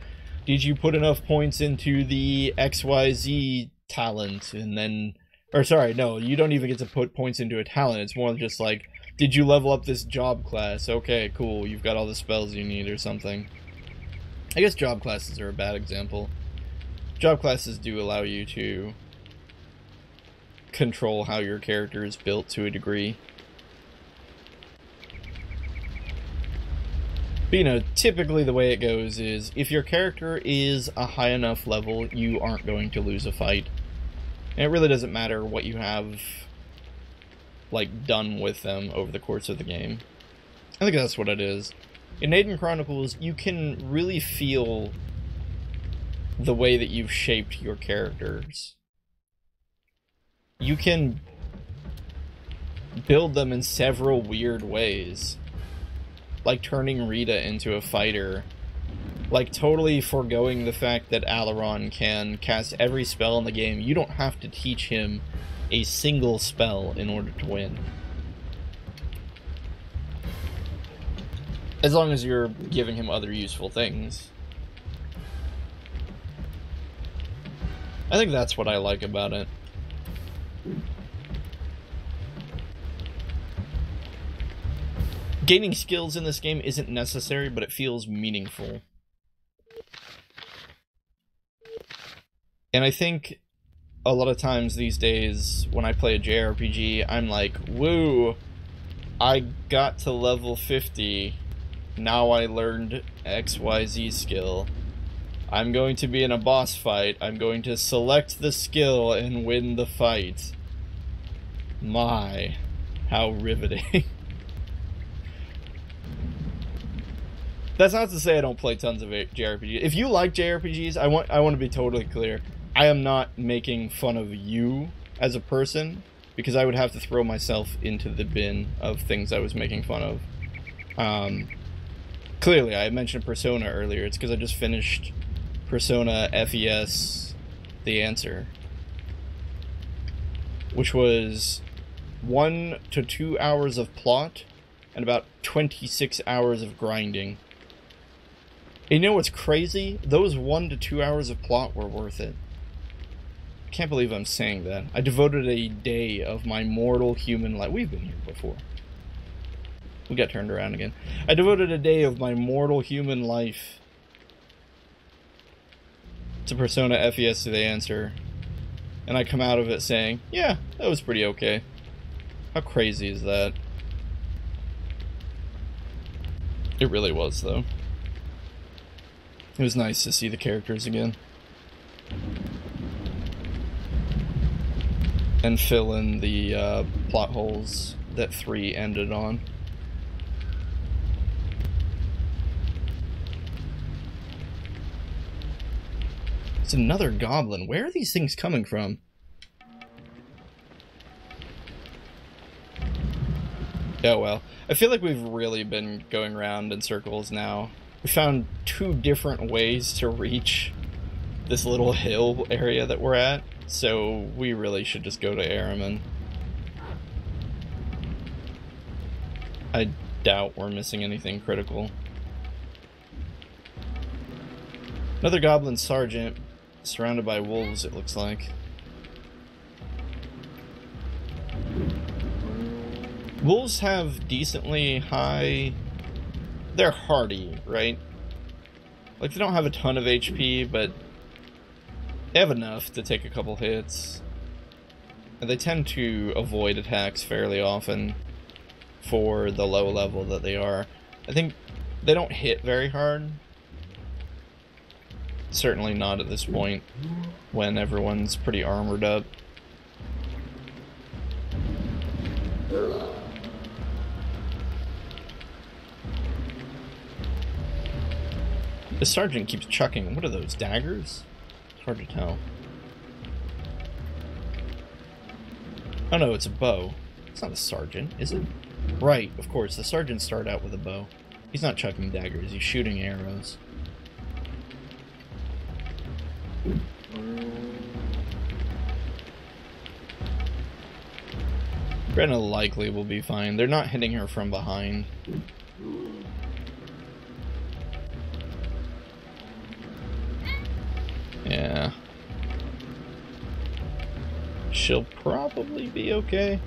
did you put enough points into the XYZ talent? And then... Or sorry, no, you don't even get to put points into a talent. It's more just like, did you level up this job class? Okay, cool, you've got all the spells you need or something. I guess job classes are a bad example. Job classes do allow you to control how your character is built to a degree. But, you know, typically the way it goes is, if your character is a high enough level, you aren't going to lose a fight. And it really doesn't matter what you have, like, done with them over the course of the game. I think that's what it is. In Aidyn Chronicles, you can really feel the way that you've shaped your characters. You can build them in several weird ways. Like turning Rita into a fighter. Like totally foregoing the fact that Alaron can cast every spell in the game. You don't have to teach him a single spell in order to win. As long as you're giving him other useful things. I think that's what I like about it. Gaining skills in this game isn't necessary, but it feels meaningful. And I think a lot of times these days, when I play a JRPG, I'm like, woo, I got to level 50, now I learned XYZ skill. I'm going to be in a boss fight, I'm going to select the skill and win the fight. My, how riveting. That's not to say I don't play tons of JRPGs. If you like JRPGs, I want to be totally clear. I am not making fun of you as a person, because I would have to throw myself into the bin of things I was making fun of. Clearly, I mentioned Persona earlier. It's because I just finished Persona FES The Answer, which was 1 to 2 hours of plot and about 26 hours of grinding. And you know what's crazy? Those 1 to 2 hours of plot were worth it. I can't believe I'm saying that. I devoted a day of my mortal human life. We've been here before. We got turned around again. I devoted a day of my mortal human life to Persona FES The Answer. And I come out of it saying, yeah, that was pretty okay. How crazy is that? It really was, though. It was nice to see the characters again. And fill in the plot holes that 3 ended on. It's another goblin. Where are these things coming from? Oh well. I feel like we've really been going around in circles now. We found 2 different ways to reach this little hill area that we're at, so we really should just go to Alaron. I doubt we're missing anything critical. Another goblin sergeant, surrounded by wolves, it looks like. Wolves have decently high... They're hardy, right? Like, they don't have a ton of HP, but they have enough to take a couple hits. And they tend to avoid attacks fairly often for the low level that they are. I think they don't hit very hard. Certainly not at this point, when everyone's pretty armored up. The sergeant keeps chucking. What are those, daggers? It's hard to tell. Oh no, it's a bow. It's not a sergeant, is it? Right, of course. The sergeant started out with a bow. He's not chucking daggers, he's shooting arrows. Brenna likely will be fine. They're not hitting her from behind. Yeah. She'll probably be okay.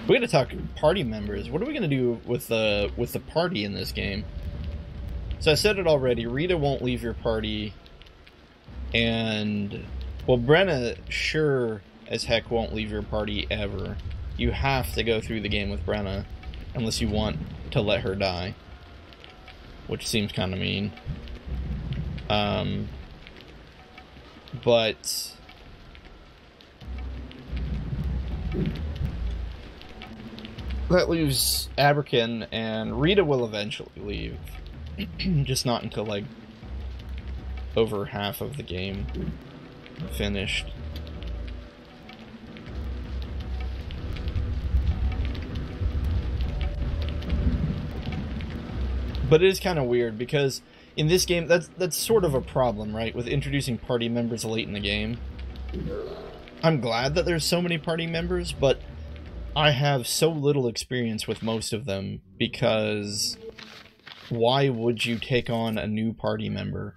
We gotta talk party members. What are we gonna do with the party in this game? So I said it already, Rita won't leave your party, And, well, Brenna sure as heck won't leave your party ever. You have to go through the game with Brenna, unless you want to let her die. Which seems kind of mean. But... that leaves Aberkin, and Rita will eventually leave. Just not until, like, over half of the game finished. But it is kind of weird, because in this game, that's sort of a problem, right? With introducing party members late in the game. I'm glad that there's so many party members, but I have so little experience with most of them, because why would you take on a new party member?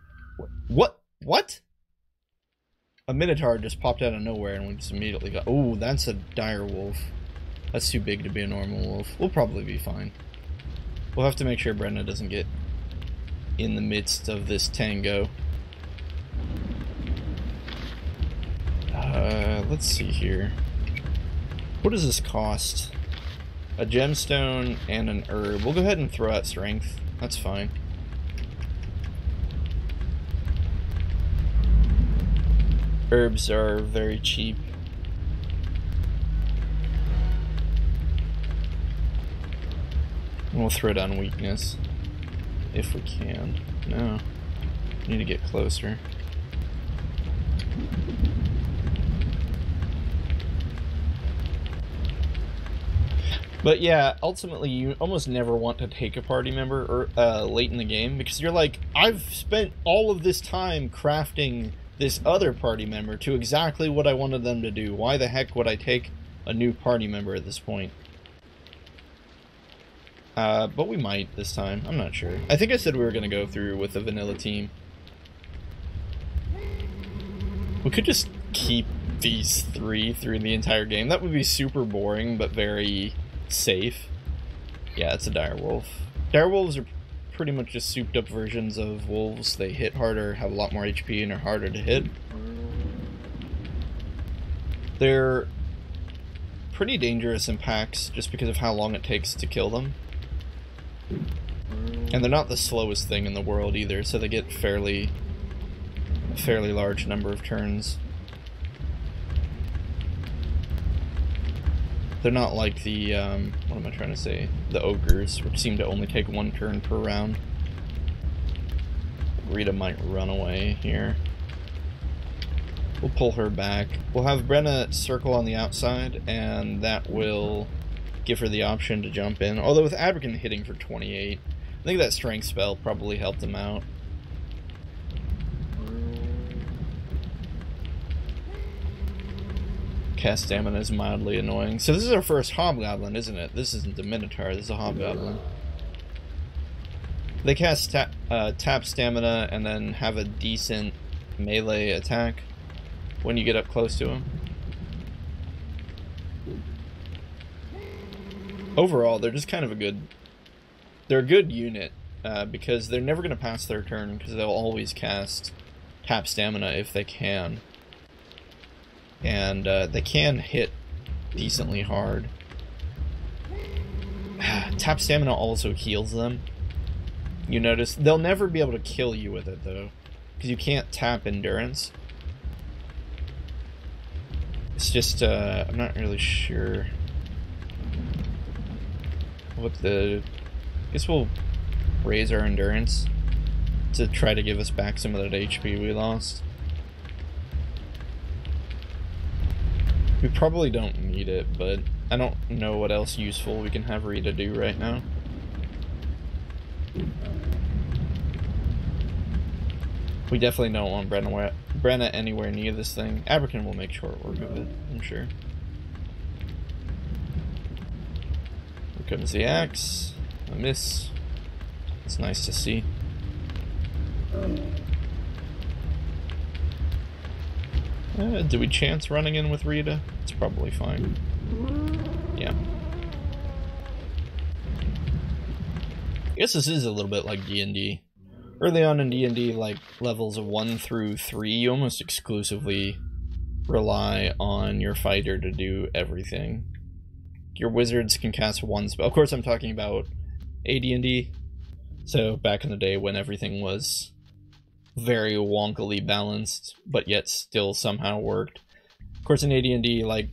What? What? A Minotaur just popped out of nowhere and we just immediately got... Oh, that's a dire wolf. That's too big to be a normal wolf. We'll probably be fine. We'll have to make sure Brenna doesn't get in the midst of this tango. Let's see here. What does this cost? A gemstone and an herb. We'll go ahead and throw out strength. That's fine. Herbs are very cheap. We'll throw down weakness. If we can. No. Need to get closer. But yeah, ultimately you almost never want to take a party member late in the game, because you're like, I've spent all of this time crafting this other party member to exactly what I wanted them to do. Why the heck would I take a new party member at this point? But we might this time. I'm not sure. I think I said we were going to go through with the vanilla team. We could just keep these three through the entire game. That would be super boring, but very safe. Yeah, it's a direwolf. Direwolves are pretty much just souped up versions of wolves. They hit harder, have a lot more HP, and are harder to hit. They're pretty dangerous in packs just because of how long it takes to kill them. And they're not the slowest thing in the world either, so they get a fairly large number of turns. They're not like the, what am I trying to say? The ogres, which seem to only take one turn per round. Rita might run away here. We'll pull her back. We'll have Brenna circle on the outside, and that will give her the option to jump in. Although with Aberkin hitting for 28, I think that strength spell probably helped him out. Cast stamina is mildly annoying. So this is our first hobgoblin, isn't it? This isn't the Minotaur, this is a hobgoblin. They cast tap stamina and then have a decent melee attack when you get up close to them. Overall, they're just kind of a good... They're a good unit, because they're never going to pass their turn, because they'll always cast tap stamina if they can. And they can hit decently hard. Tap stamina also heals them. You notice they'll never be able to kill you with it though, because you can't tap endurance. It's just I'm not really sure what the... I guess we'll raise our endurance to try to give us back some of that HP we lost. We probably don't need it, but I don't know what else useful we can have Rita do right now. We definitely don't want Brenna anywhere near this thing. Aberkin will make short work of it, I'm sure. Here comes the axe. A miss. It's nice to see. Do we chance running in with Rita? It's probably fine. Yeah. I guess this is a little bit like D&D. Early on in D&D, like levels of 1 through 3, you almost exclusively rely on your fighter to do everything. Your wizards can cast one spell. Of course, I'm talking about AD&D. So back in the day when everything was very wonkily balanced, but yet still somehow worked. Of course, in AD&D, like,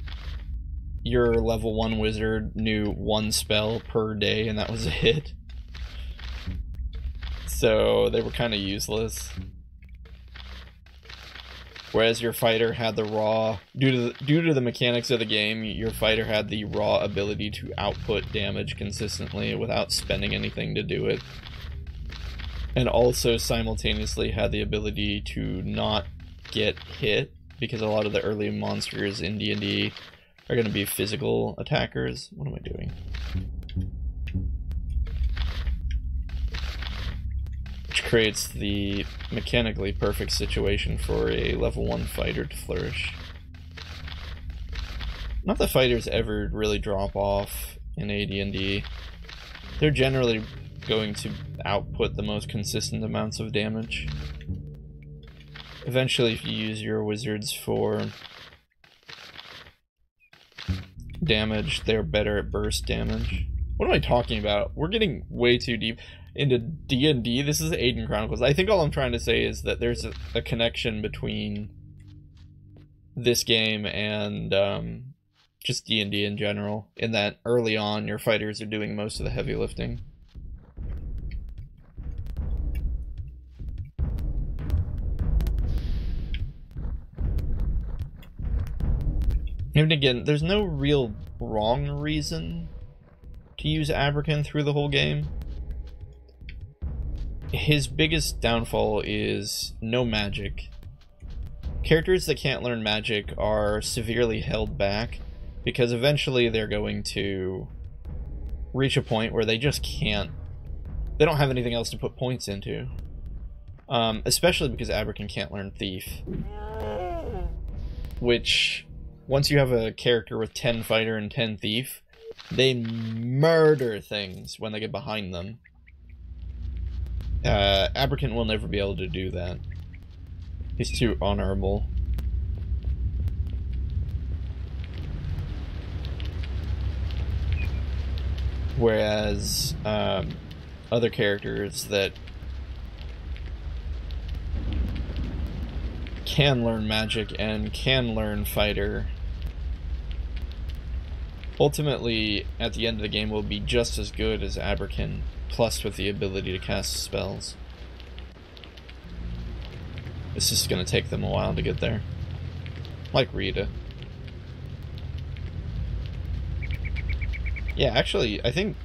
your level 1 wizard knew one spell per day, and that was it. So they were kind of useless. Whereas your fighter had the raw, due to the mechanics of the game, your fighter had the raw ability to output damage consistently without spending anything to do it. And also simultaneously had the ability to not get hit, because a lot of the early monsters in D&D are going to be physical attackers. What am I doing? Which creates the mechanically perfect situation for a level 1 fighter to flourish. Not that fighters ever really drop off in AD&D. They're generally going to output the most consistent amounts of damage. Eventually, if you use your wizards for damage, they're better at burst damage. What am I talking about? We're getting way too deep into D&D. This is Aidyn Chronicles. I think all I'm trying to say is that there's a connection between this game and just D&D in general, in that early on your fighters are doing most of the heavy lifting. And again, there's no real wrong reason to use Abrakan through the whole game. His biggest downfall is no magic. Characters that can't learn magic are severely held back, because eventually they're going to reach a point where they just can't. They don't have anything else to put points into. Especially because Abrakan can't learn Thief. Which, once you have a character with 10 fighter and 10 thief, they murder things when they get behind them. Abrakan will never be able to do that. He's too honorable. Whereas other characters that can learn magic and can learn fighter, ultimately at the end of the game will be just as good as Abrakan, plus with the ability to cast spells. It's just going to take them a while to get there. Like Rita. Yeah, actually, I think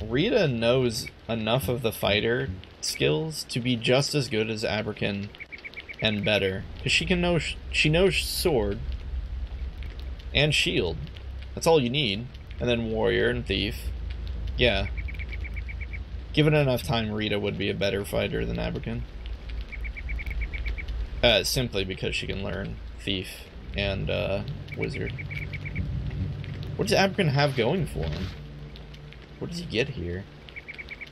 Rita knows enough of the fighter skills to be just as good as Abrakan and better, because she knows sword and shield. That's all you need. And then warrior and thief. Yeah. Given enough time, Rita would be a better fighter than Abrakan. Simply because she can learn thief and wizard. What does Abrakan have going for him? What does he get here?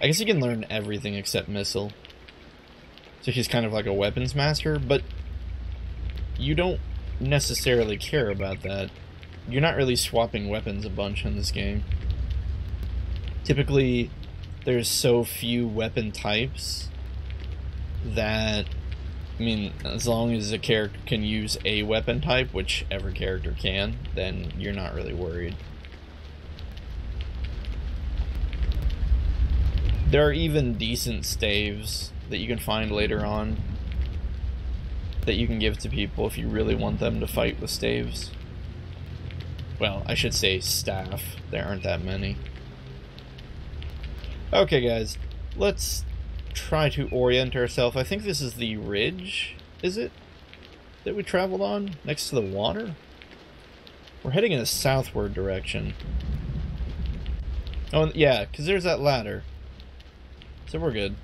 I guess he can learn everything except missile. So he's kind of like a weapons master, but you don't necessarily care about that. You're not really swapping weapons a bunch in this game. Typically, there's so few weapon types that, I mean, as long as a character can use a weapon type, which every character can, then you're not really worried. There are even decent staves that you can find later on that you can give to people if you really want them to fight with staves. Well, I should say staff. There aren't that many. Okay, guys. Let's try to orient ourselves. I think this is the ridge, is it? That we traveled on? Next to the water? We're heading in a southward direction. Oh, yeah, because there's that ladder. So we're good.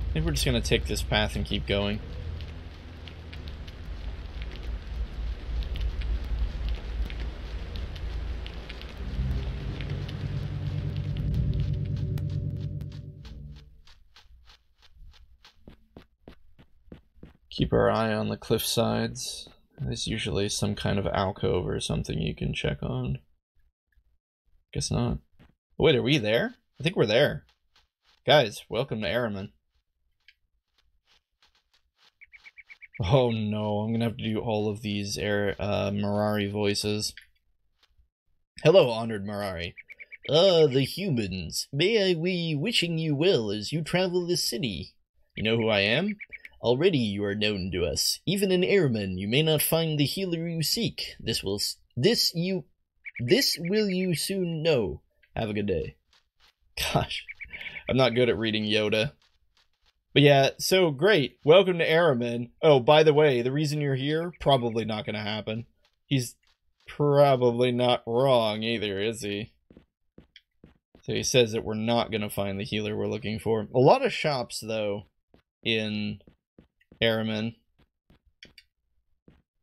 I think we're just going to take this path and keep going. Keep our eye on the cliff sides. There's usually some kind of alcove or something you can check on. Guess not. Wait, are we there? I think we're there. Guys, welcome to Alaron. Oh no, I'm gonna have to do all of these Mirari voices. Hello, honored Mirari. The humans. May I be wishing you well as you travel this city. You know who I am? Already you are known to us. Even in Alaron, you may not find the healer you seek. This will you soon know. Have a good day. Gosh, I'm not good at reading Yoda. But yeah, so great. Welcome to Alaron. Oh, by the way, the reason you're here, probably not going to happen. He's probably not wrong either, is he? So he says that we're not going to find the healer we're looking for. A lot of shops, though, in Alaron.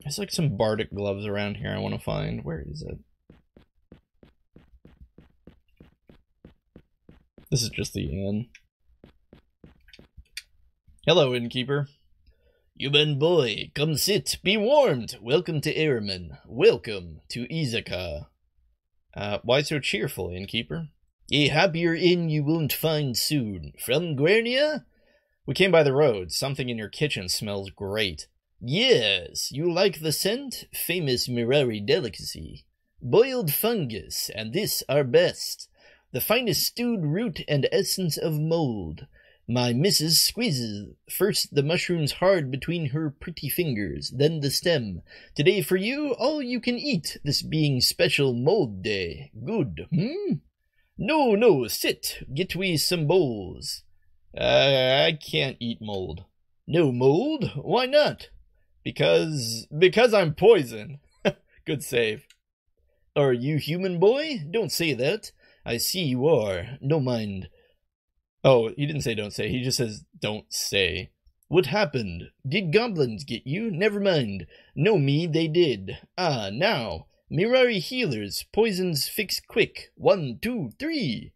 There's like some bardic gloves around here I want to find. Where is it? This is just the inn. Hello, innkeeper. Human boy, come sit, be warmed. Welcome to Alaron. Welcome to Izaka. Why so cheerful, innkeeper? A happier inn you won't find soon. From Guernia? We came by the road. Something in your kitchen smells great. Yes, you like the scent? Famous Mirari delicacy. Boiled fungus, and this our best. The finest stewed root and essence of mold. My missus squeezes first the mushrooms hard between her pretty fingers, then the stem. Today for you, all you can eat, this being special mold day. Good, No, sit, get we some bowls. I can't eat mold. No mold? Why not? Because I'm poison. Good save. Are you human boy? Don't say that. I see you are. No mind. Oh, he didn't say don't say. He just says don't say. What happened? Did goblins get you? Never mind. No me, they did. Ah, now. Mirari healers. Poisons fix quick. 1, 2, 3.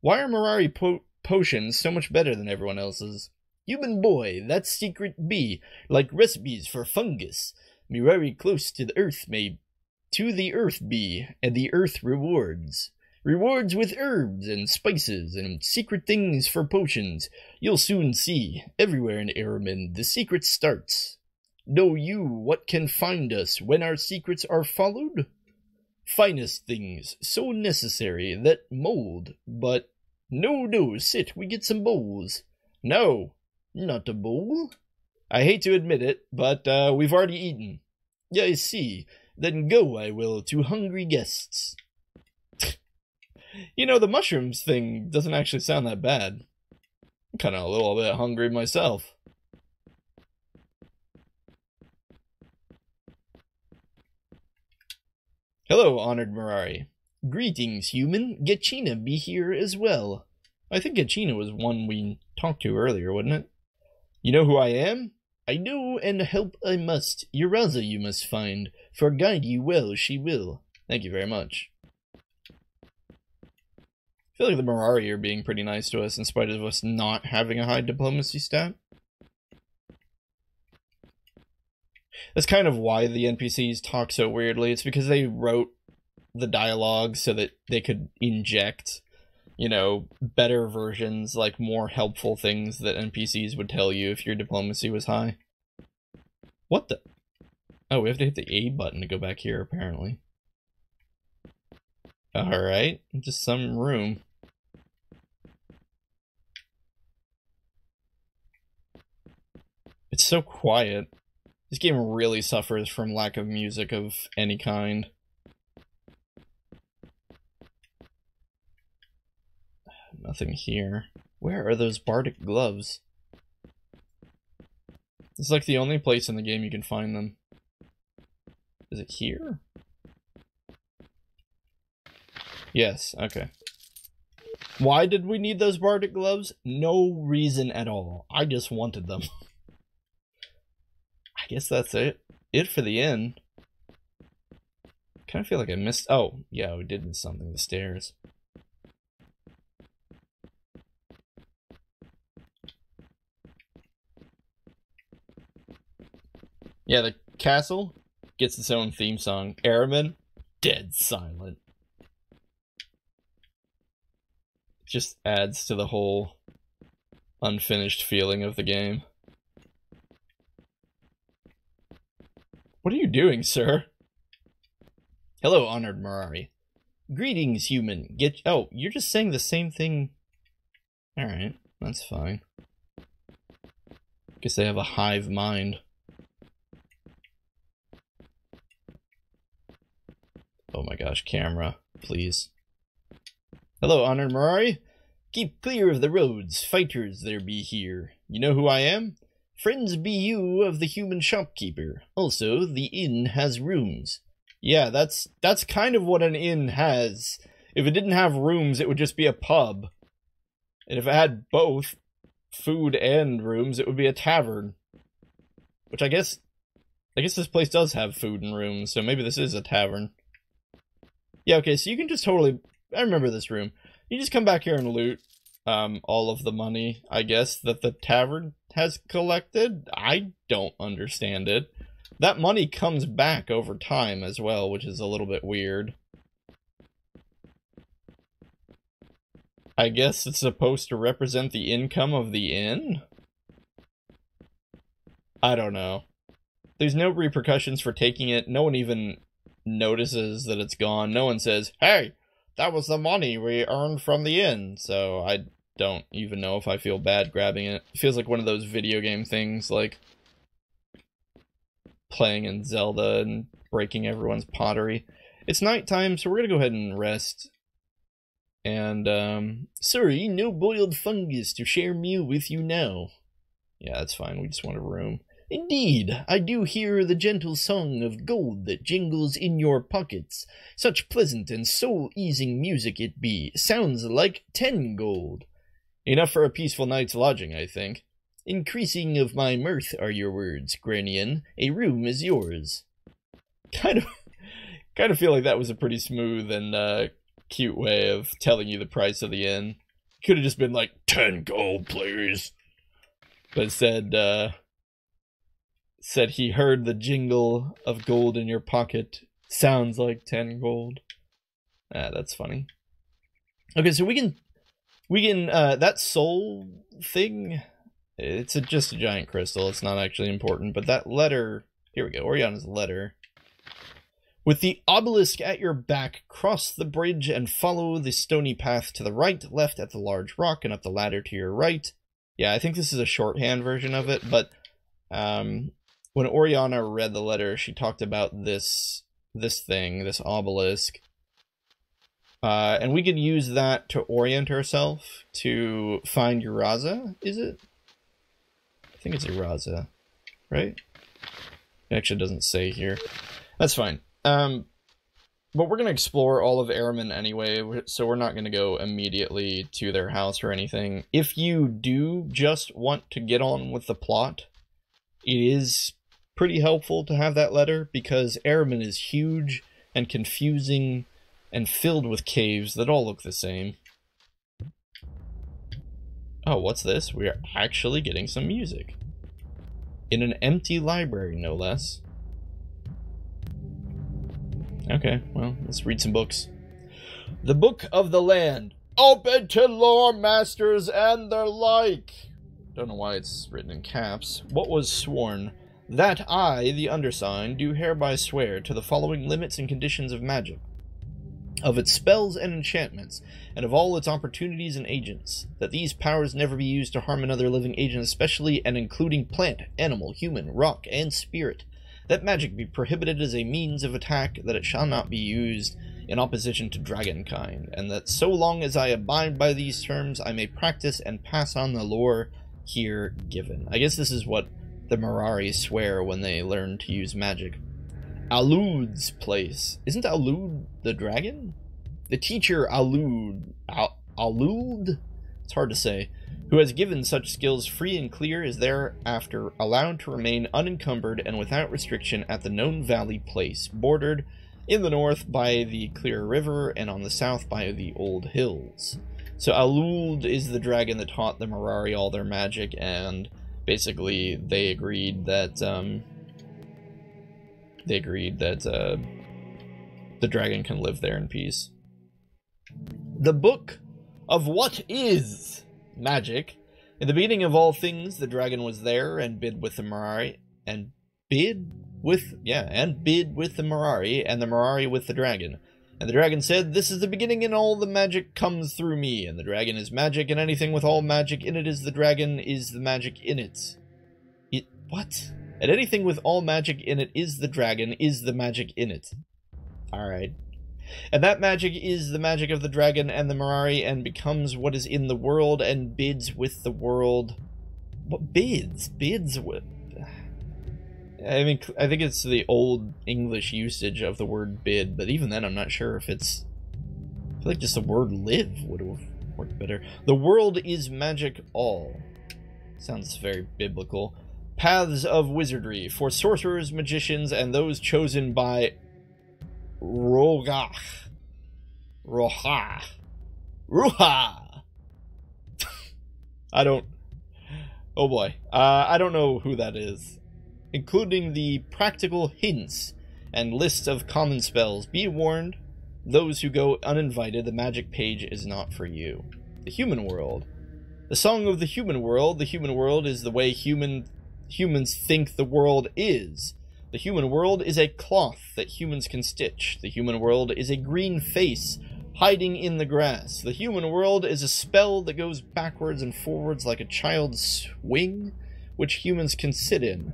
Why are Mirari potions so much better than everyone else's? Human boy, that's secret B. Like recipes for fungus. Mirari close to the earth may to the earth be, and the earth rewards. Rewards with herbs and spices and secret things for potions. You'll soon see. Everywhere in Alaron, the secret starts. Know you what can find us when our secrets are followed? Finest things, so necessary that mold. But no, sit, we get some bowls. No, not a bowl. I hate to admit it, but we've already eaten. Yeah, I see. Then go I will to hungry guests. You know, the mushrooms thing doesn't actually sound that bad. I'm kind of a little bit hungry myself. Hello, honored Mirari. Greetings, human. Gachina be here as well. I think Gachina was one we talked to earlier, wasn't it? You know who I am? I know, and help I must. Uraza you must find, for guide you well she will. Thank you very much. I feel like the Mirari are being pretty nice to us in spite of us not having a high diplomacy stat. That's kind of why the NPCs talk so weirdly. It's because they wrote the dialogue so that they could inject, you know, better versions, like more helpful things that NPCs would tell you if your diplomacy was high. What the? Oh, we have to hit the A button to go back here, apparently. Alright, just some room. It's so quiet. This game really suffers from lack of music of any kind. Nothing here. Where are those bardic gloves? It's like the only place in the game you can find them. Is it here? Yes, okay. Why did we need those bardic gloves? No reason at all. I just wanted them. I guess that's it. It for the inn. Kind of feel like I missed... Oh, yeah, we did miss something. The stairs. Yeah, the castle gets its own theme song. Airman, dead silent. Just adds to the whole unfinished feeling of the game. What are you doing, sir? Hello, honored Mirari. Greetings, human. Oh, you're just saying the same thing. Alright, that's fine. Guess they have a hive mind. Oh my gosh, camera, please. Hello, honored Mirari. Keep clear of the roads, fighters there be here. You know who I am? Friends be you of the human shopkeeper. Also, the inn has rooms. Yeah, that's kind of what an inn has. If it didn't have rooms, it would just be a pub. And if it had both food and rooms, it would be a tavern. Which I guess this place does have food and rooms, so maybe this is a tavern. Yeah, okay, so you can just totally... I remember this room. You just come back here and loot all of the money, I guess, that the tavern has collected. I don't understand it. That money comes back over time as well, which is a little bit weird. I guess it's supposed to represent the income of the inn? I don't know. There's no repercussions for taking it. No one even notices that it's gone. No one says, hey, that was the money we earned from the inn. So I don't even know if I feel bad grabbing it. It feels like one of those video game things, like playing in Zelda and breaking everyone's pottery. It's nighttime, so we're gonna go ahead and rest. And, sorry, no boiled fungus to share meal with you now. Yeah, that's fine, we just want a room. Indeed, I do hear the gentle song of gold that jingles in your pockets. Such pleasant and soul-easing music it be. Sounds like 10 gold. Enough for a peaceful night's lodging, I think. Increasing of my mirth are your words, Granian. A room is yours. Kind of feel like that was a pretty smooth and cute way of telling you the price of the inn. Could have just been like 10 gold, please. But instead, said he heard the jingle of gold in your pocket. Sounds like 10 gold. Ah, that's funny. Okay, so we can that soul thing. It's just a giant crystal. It's not actually important, but that letter... Here we go, Oriana's letter. With the obelisk at your back, cross the bridge and follow the stony path to the right, left at the large rock, and up the ladder to your right. Yeah, I think this is a shorthand version of it, but when Oriana read the letter, she talked about this thing, this obelisk. And we could use that to orient ourselves to find Uraza, is it? I think it's Uraza, right? It actually doesn't say here. That's fine. But we're going to explore all of Araman anyway, so we're not going to go immediately to their house or anything. If you do just want to get on with the plot, it is pretty helpful to have that letter, because Araman is huge and confusing and filled with caves that all look the same. Oh, what's this? We are actually getting some music. In an empty library, no less. Okay, well, let's read some books. The Book of the Land. Open to lore masters and their like. Don't know why it's written in caps. What was sworn? That I, the undersigned, do hereby swear to the following limits and conditions of magic, of its spells and enchantments, and of all its opportunities and agents, that these powers never be used to harm another living agent, especially and including plant, animal, human, rock, and spirit, that magic be prohibited as a means of attack, that it shall not be used in opposition to dragonkind, and that so long as I abide by these terms, I may practice and pass on the lore here given. I guess this is what the Mirari swear when they learn to use magic. Alud's place. Isn't Alud the dragon? The teacher Alud. Alud? It's hard to say. Who has given such skills free and clear is thereafter allowed to remain unencumbered and without restriction at the known valley place, bordered in the north by the clear river and on the south by the old hills. So Alud is the dragon that taught the Mirari all their magic, and basically they agreed that they agreed that the dragon can live there in peace. The Book of What Is Magic. In the beginning of all things, the dragon was there and bid with the Mirari, and bid with the Mirari, and the Mirari with the dragon. And the dragon said, "This is the beginning, and all the magic comes through me. And the dragon is magic, and anything with all magic in it is the dragon, is the magic in it." What? And anything with all magic in it is the dragon, is the magic in it. Alright. And that magic is the magic of the dragon and the Mirari, and becomes what is in the world, and bids with the world. What bids? Bids with... I mean, I think it's the old English usage of the word bid, but even then I'm not sure if it's... I feel like just the word live would have worked better. The world is magic all. Sounds very biblical. Paths of wizardry for sorcerers, magicians, and those chosen by Ruha. I don't... Oh boy. I don't know who that is. Including the practical hints and list of common spells. Be warned, those who go uninvited, the magic page is not for you. The human world. The song of the human world. The human world is the way humans think the world is. The human world is a cloth that humans can stitch. The human world is a green face hiding in the grass. The human world is a spell that goes backwards and forwards like a child's swing, which humans can sit in.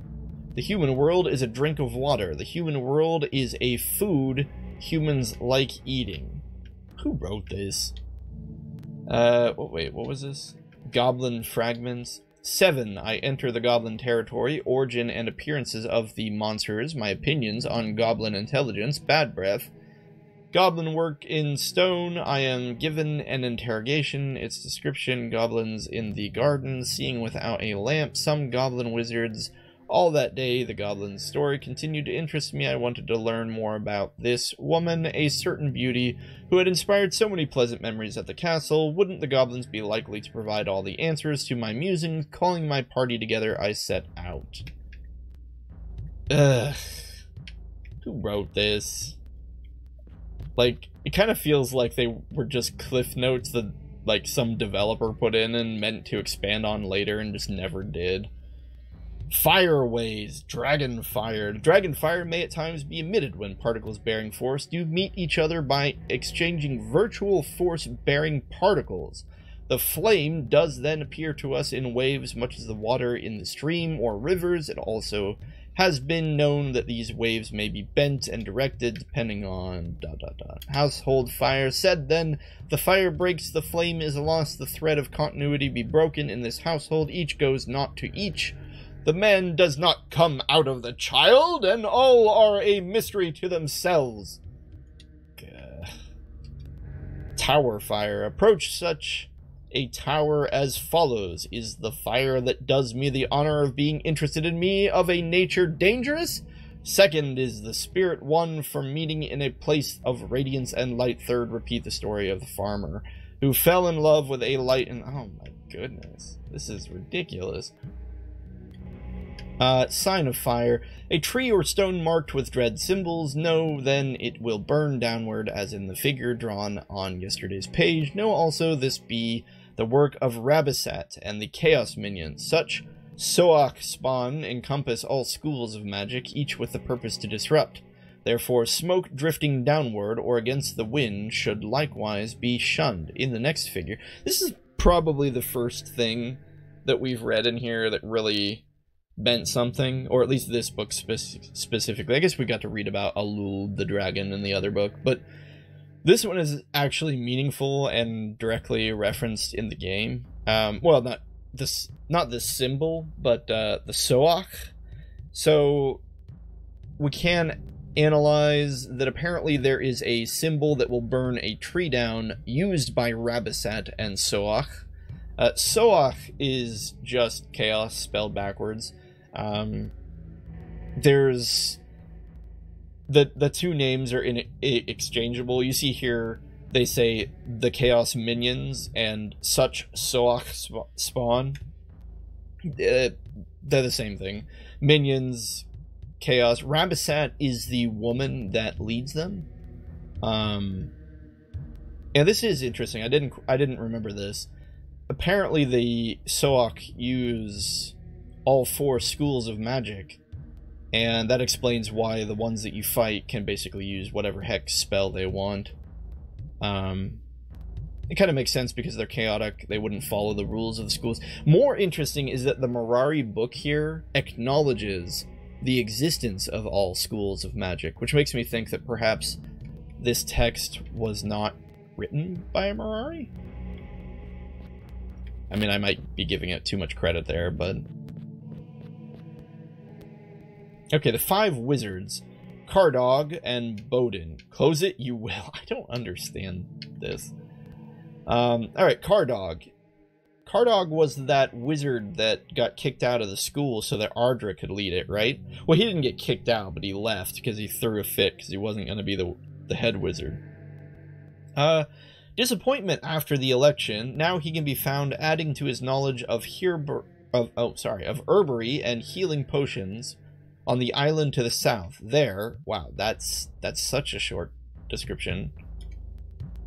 The human world is a drink of water. The human world is a food humans like eating. Who wrote this? Wait, what was this? Goblin fragments. 7. I enter the goblin territory. Origin and appearances of the monsters. My opinions on goblin intelligence. Bad breath. Goblin work in stone. I am given an interrogation. Its description. Goblins in the garden. Seeing without a lamp. Some goblin wizards. All that day, the goblin's story continued to interest me. I wanted to learn more about this woman, a certain beauty, who had inspired so many pleasant memories at the castle. Wouldn't the goblins be likely to provide all the answers to my musings? Calling my party together, I set out. Ugh. Who wrote this? Like, it kind of feels like they were just cliff notes that, like, some developer put in and meant to expand on later and just never did. Fireways, dragon fire. Dragon fire may at times be emitted when particles bearing force do meet each other by exchanging virtual force bearing particles. The flame does then appear to us in waves much as the water in the stream or rivers. It also has been known that these waves may be bent and directed depending on ... Household fire. Said then, the fire breaks, the flame is lost, the thread of continuity be broken in this household. Each goes not to each. The man does not come out of the child, and all are a mystery to themselves. Tower fire. Approach such a tower as follows. Is the fire that does me the honor of being interested in me of a nature dangerous? Second, is the spirit one for meeting in a place of radiance and light? Third, repeat the story of the farmer who fell in love with a light and... Oh my goodness. This is ridiculous. Sign of fire. A tree or stone marked with dread symbols. Know then it will burn downward as in the figure drawn on yesterday's page. Know also this be the work of Rabisat and the Chaos Minions. Such Soak spawn encompass all schools of magic, each with the purpose to disrupt. Therefore, smoke drifting downward or against the wind should likewise be shunned. In the next figure, this is probably the first thing that we've read in here that really meant something, or at least this book specifically. I guess we got to read about Alul the dragon in the other book, but this one is actually meaningful and directly referenced in the game. Well, not this symbol, but the Soak. So we can analyze that apparently there is a symbol that will burn a tree down used by Rabisat and Soak. Soak is just chaos spelled backwards. There's the two names are exchangeable. You see here they say the Chaos Minions and such Soak spawn. They're the same thing. Minions, Chaos. Rabasat is the woman that leads them. Yeah, this is interesting. I didn't remember this. Apparently the Soak use all 4 schools of magic, and that explains why the ones that you fight can basically use whatever hex spell they want. It kind of makes sense because they're chaotic. They wouldn't follow the rules of the schools. More interesting is that the Mirari book here acknowledges the existence of all schools of magic, which makes me think that perhaps this text was not written by a Mirari. I mean, I might be giving it too much credit there, but... Okay, the 5 wizards. Cardog and Bowden. Close it, you will. I don't understand this. Alright, Cardog. Cardog was that wizard that got kicked out of the school so that Ardra could lead it, right? Well, he didn't get kicked out, but he left because he threw a fit because he wasn't going to be the head wizard. Disappointment after the election. Now he can be found adding to his knowledge of herbery and healing potions on the island to the south. There, wow, that's such a short description.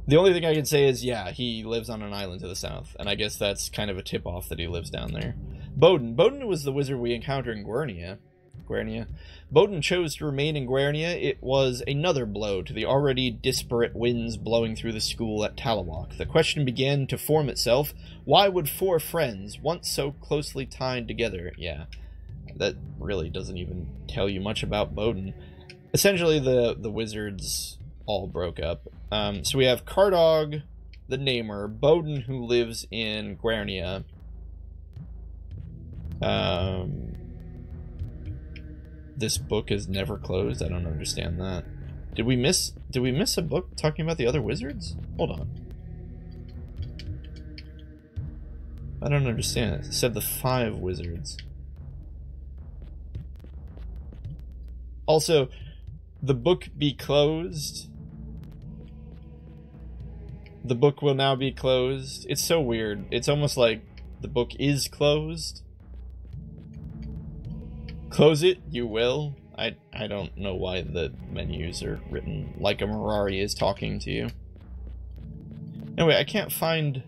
The only thing I can say is, yeah, he lives on an island to the south, and I guess that's kind of a tip-off that he lives down there. Bowden. Bowden was the wizard we encountered in Guernia. Bowden chose to remain in Guernia. It was another blow to the already disparate winds blowing through the school at Talawalk. The question began to form itself: why would 4 friends, once so closely tied together? Yeah, that really doesn't even tell you much about Bowden. Essentially, the wizards all broke up. So we have Cardog, the Namer, Bowden, who lives in Guernia. This book is never closed. I don't understand that. Did we miss a book talking about the other wizards? Hold on. I don't understand it. It said the 5 wizards. Also, the book be closed. The book will now be closed. It's so weird. It's almost like the book is closed. Close it, you will. I don't know why the menus are written like a Mirari is talking to you. Anyway, I can't find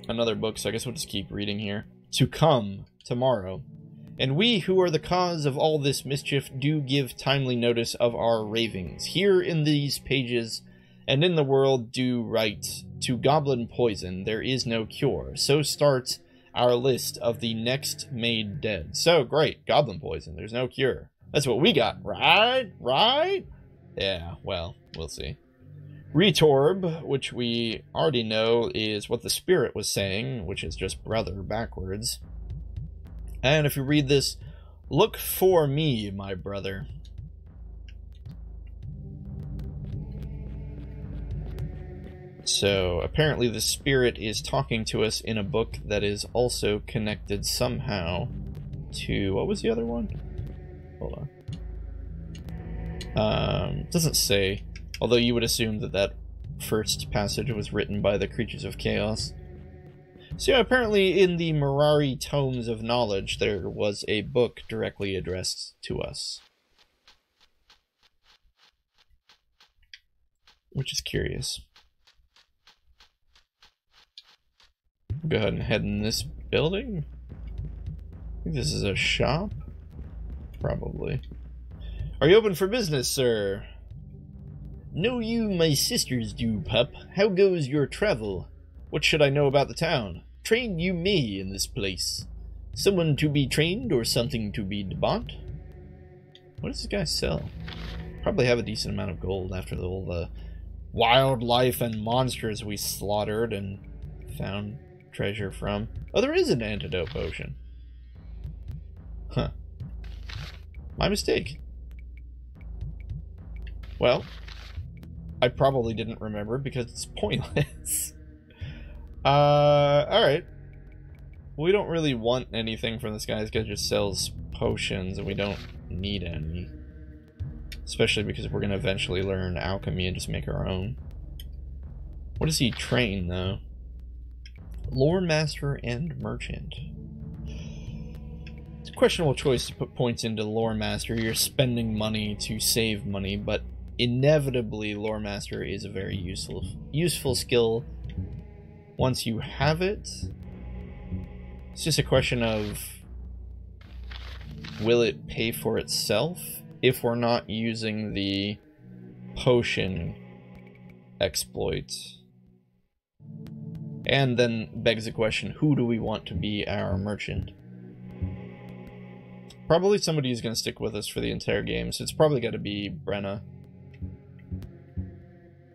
another book, so I guess we'll just keep reading here. To come tomorrow. And we who are the cause of all this mischief do give timely notice of our ravings. Here in these pages and in the world do write, to goblin poison there is no cure. So starts our list of the next made dead. So great, goblin poison, there's no cure. That's what we got, right? Right? Yeah, well, we'll see. Retorb, which we already know is what the spirit was saying, which is just brother backwards. And if you read this, look for me, my brother. So apparently the spirit is talking to us in a book that is also connected somehow to, what was the other one? Hold on. Doesn't say, although you would assume that that first passage was written by the creatures of chaos. So yeah, apparently in the Mirari Tomes of Knowledge there was a book directly addressed to us. Which is curious. Go ahead and head in this building. I think this is a shop. Probably. Are you open for business, sir? Know you my sisters do, pup. How goes your travel? What should I know about the town? Train you me in this place. Someone to be trained or something to be bought? What does this guy sell? Probably have a decent amount of gold after all the wildlife and monsters we slaughtered and found treasure from. Oh, there is an antidote potion. Huh. My mistake. Well, I probably didn't remember because it's pointless. Alright. We don't really want anything from this guy. This guy just sells potions and we don't need any. Especially because we're going to eventually learn alchemy and just make our own. What does he train, though? Lore Master and Merchant. It's a questionable choice to put points into Lore Master. You're spending money to save money, but inevitably Lore Master is a very useful skill once you have it. It's just a question of, will it pay for itself if we're not using the potion exploit? And then begs the question, who do we want to be our merchant? Probably somebody who's going to stick with us for the entire game, so it's probably got to be Brenna.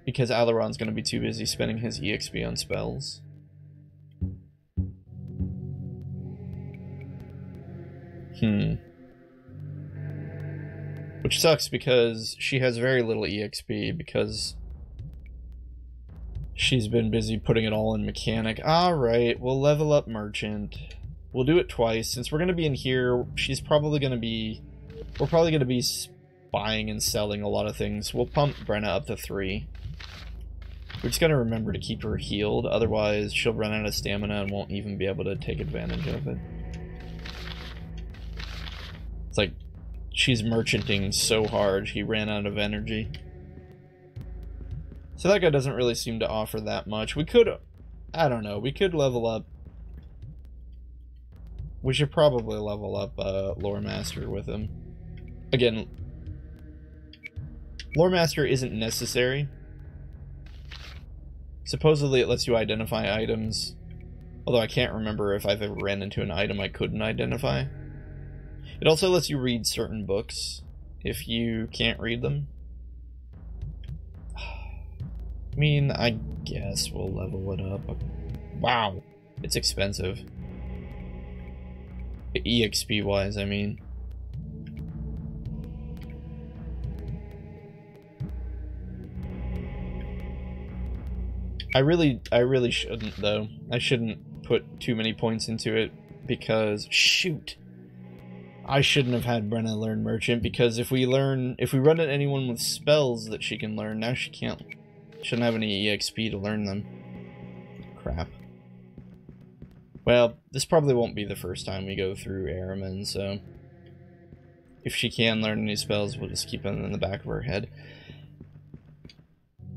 Because Alaron's going to be too busy spending his EXP on spells. Which sucks because she has very little EXP because she's been busy putting it all in mechanic. Alright, we'll level up merchant. We'll do it twice. Since we're going to be in here, she's probably going to be... We're probably going to be buying and selling a lot of things. We'll pump Brenna up to 3. We're just going to remember to keep her healed, otherwise she'll run out of stamina and won't even be able to take advantage of it. It's like, she's merchanting so hard, she ran out of energy. So that guy doesn't really seem to offer that much. We could, I don't know, we could level up. We should probably level up Lore Master with him. Again, Lore Master isn't necessary. Supposedly it lets you identify items, although I can't remember if I've ever ran into an item I couldn't identify. It also lets you read certain books if you can't read them. I mean, I guess we'll level it up. Wow, it's expensive. EXP wise, I mean. I really shouldn't though. I shouldn't put too many points into it because shoot. I shouldn't have had Brenna learn Merchant because if we run at anyone with spells that she can learn, now she shouldn't have any EXP to learn them. Crap. Well, this probably won't be the first time we go through Araman, so if she can learn any spells, we'll just keep them in the back of her head.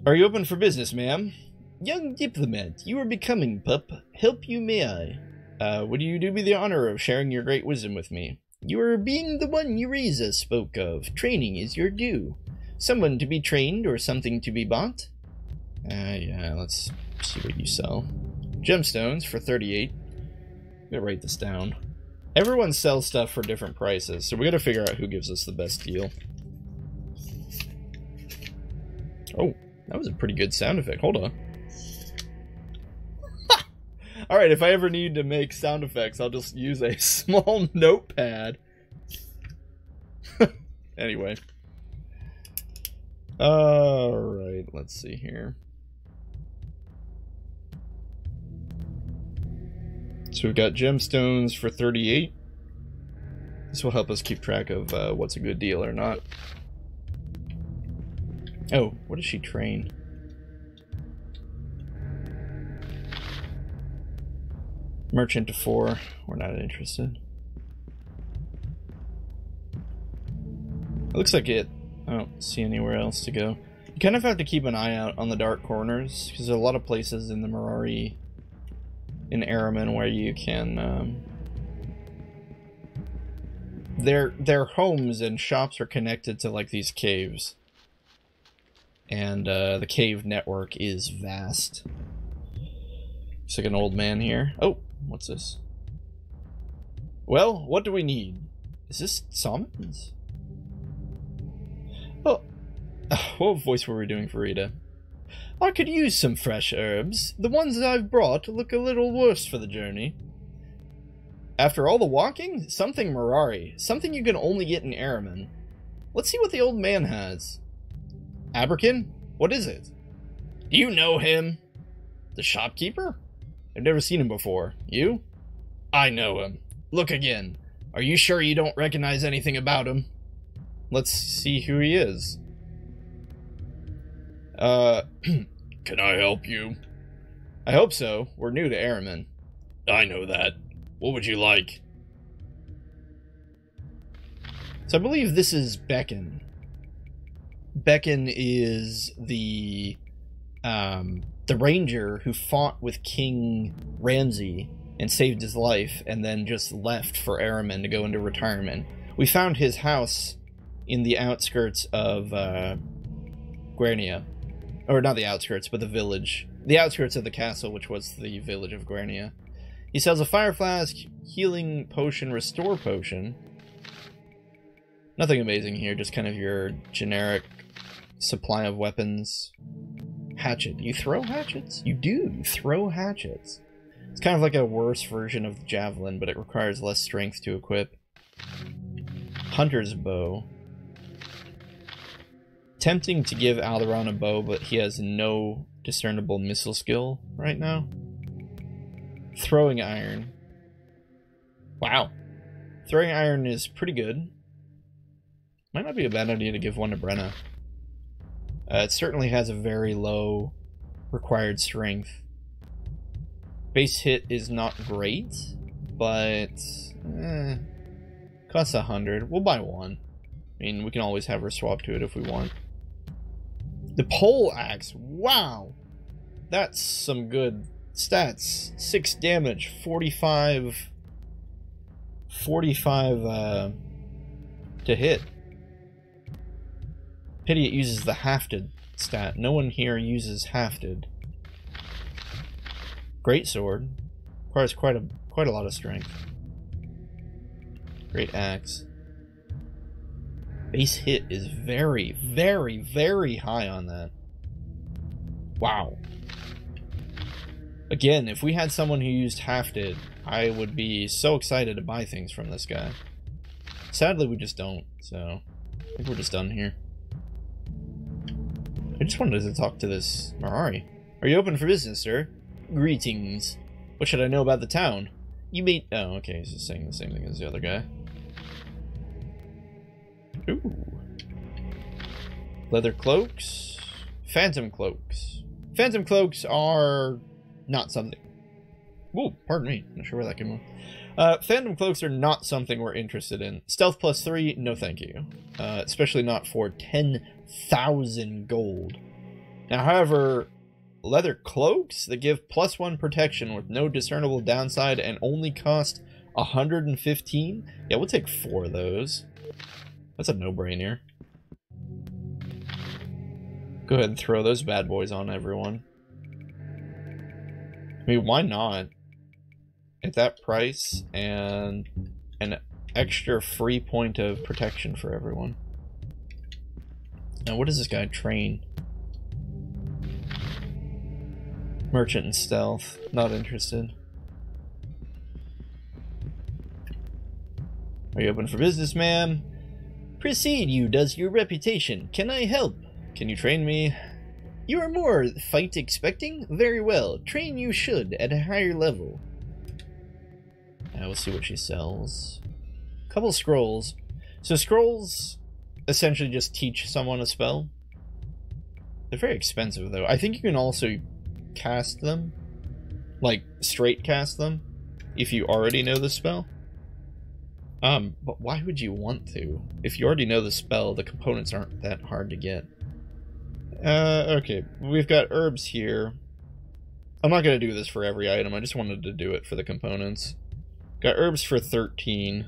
Are you open for business, ma'am? Young diplomat, you are becoming, pup. Help you may I? Would you do me the honor of sharing your great wisdom with me? You are being the one Eureka spoke of. Training is your due. Someone to be trained or something to be bought? Yeah, let's see what you sell. Gemstones for 38. I'm gonna write this down. Everyone sells stuff for different prices, so we gotta figure out who gives us the best deal. Oh, that was a pretty good sound effect. Hold on. Alright, if I ever need to make sound effects, I'll just use a small notepad. Anyway. Alright, let's see here. So we've got gemstones for 38. This will help us keep track of what's a good deal or not. Oh, what does she train? Merchant to 4. We're not interested. It looks like it. I don't see anywhere else to go. You kind of have to keep an eye out on the dark corners, because there are a lot of places in the Mirari, in Araman, where you can, their homes and shops are connected to, like, these caves. And, the cave network is vast. Looks like an old man here. Oh, what's this? Well, what do we need? Is this Salmon's? Oh, what voice were we doing for Rita? I could use some fresh herbs. The ones that I've brought look a little worse for the journey. After all the walking? Something Mirari. Something you can only get in Araman. Let's see what the old man has. Abrakin? What is it? Do you know him? The shopkeeper? I've never seen him before. You? I know him. Look again. Are you sure you don't recognize anything about him? Let's see who he is. Can I help you? I hope so. We're new to Araman. I know that. What would you like? So I believe this is Beckon. Beckon is the ranger who fought with King Ramsay and saved his life, and then just left for Araman to go into retirement. We found his house in the outskirts of Guernia. Or not the outskirts, but the village. The outskirts of the castle, which was the village of Guernia. He sells a fire flask, healing potion, restore potion. Nothing amazing here, just kind of your generic supply of weapons. Hatchet. You throw hatchets? You do. You throw hatchets. It's kind of like a worse version of the javelin, but it requires less strength to equip. Hunter's bow. Tempting to give Alaron a bow, but he has no discernible missile skill right now. Throwing iron. Wow. Throwing iron is pretty good. Might not be a bad idea to give one to Brenna. It certainly has a very low required strength. Base hit is not great, but costs 100. We'll buy one. I mean, we can always have her swap to it if we want. The pole axe. Wow, that's some good stats. 6 damage, 45 to hit. Pity it uses the hafted stat. No one here uses hafted. Great sword. Requires quite a lot of strength. Great axe. Base hit is very, very, very high on that. Wow. Again, if we had someone who used hafted, I would be so excited to buy things from this guy. Sadly, we just don't, so I think we're just done here. I just wanted to talk to this Marari. Are you open for business, sir? Greetings. What should I know about the town? You meet... Oh, okay, he's just saying the same thing as the other guy. Ooh. Leather cloaks. Phantom cloaks. Phantom cloaks are not something... Ooh, pardon me. Not sure where that came from. Phantom cloaks are not something we're interested in. Stealth +3, no thank you. Especially not for 10,000 gold. Now, however, leather cloaks that give +1 protection with no discernible downside and only cost 115? Yeah, we'll take 4 of those. That's a no-brainer. Go ahead and throw those bad boys on everyone. I mean, why not? At that price and an extra free point of protection for everyone. Now, what does this guy train? Merchant and stealth. Not interested. Are you open for business, ma'am? Proceed, you does your reputation. Can I help? Can you train me? You are more fight expecting? Very well. Train you should at a higher level. We'll see what she sells. Couple scrolls. So scrolls essentially just teach someone a spell. They're very expensive though. I think you can also cast them. Like straight cast them. If you already know the spell. But why would you want to? If you already know the spell, the components aren't that hard to get. Okay, we've got herbs here. I'm not going to do this for every item, I just wanted to do it for the components. Got herbs for 13.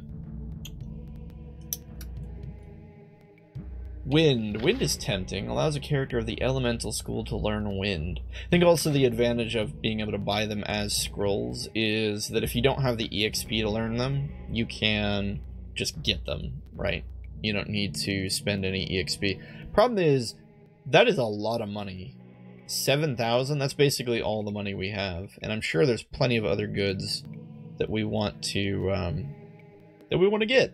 Wind. Wind is tempting. Allows a character of the elemental school to learn wind. I think also the advantage of being able to buy them as scrolls is that if you don't have the EXP to learn them, you can just get them, right? You don't need to spend any EXP. Problem is, that is a lot of money. 7,000, that's basically all the money we have. And I'm sure there's plenty of other goods that we want to get.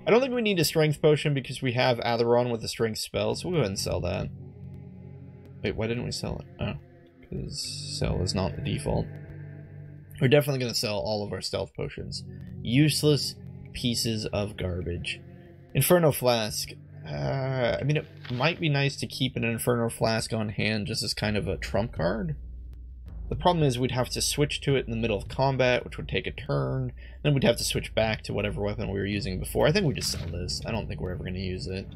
I don't think we need a strength potion because we have Alaron with the strength spell, so we'll go ahead and sell that. Wait, why didn't we sell it? Oh, because sell is not the default. We're definitely going to sell all of our stealth potions. Useless pieces of garbage. Inferno Flask. I mean, it might be nice to keep an Inferno Flask on hand just as kind of a trump card. The problem is we'd have to switch to it in the middle of combat, which would take a turn. Then we'd have to switch back to whatever weapon we were using before. I think we just sell this. I don't think we're ever going to use it.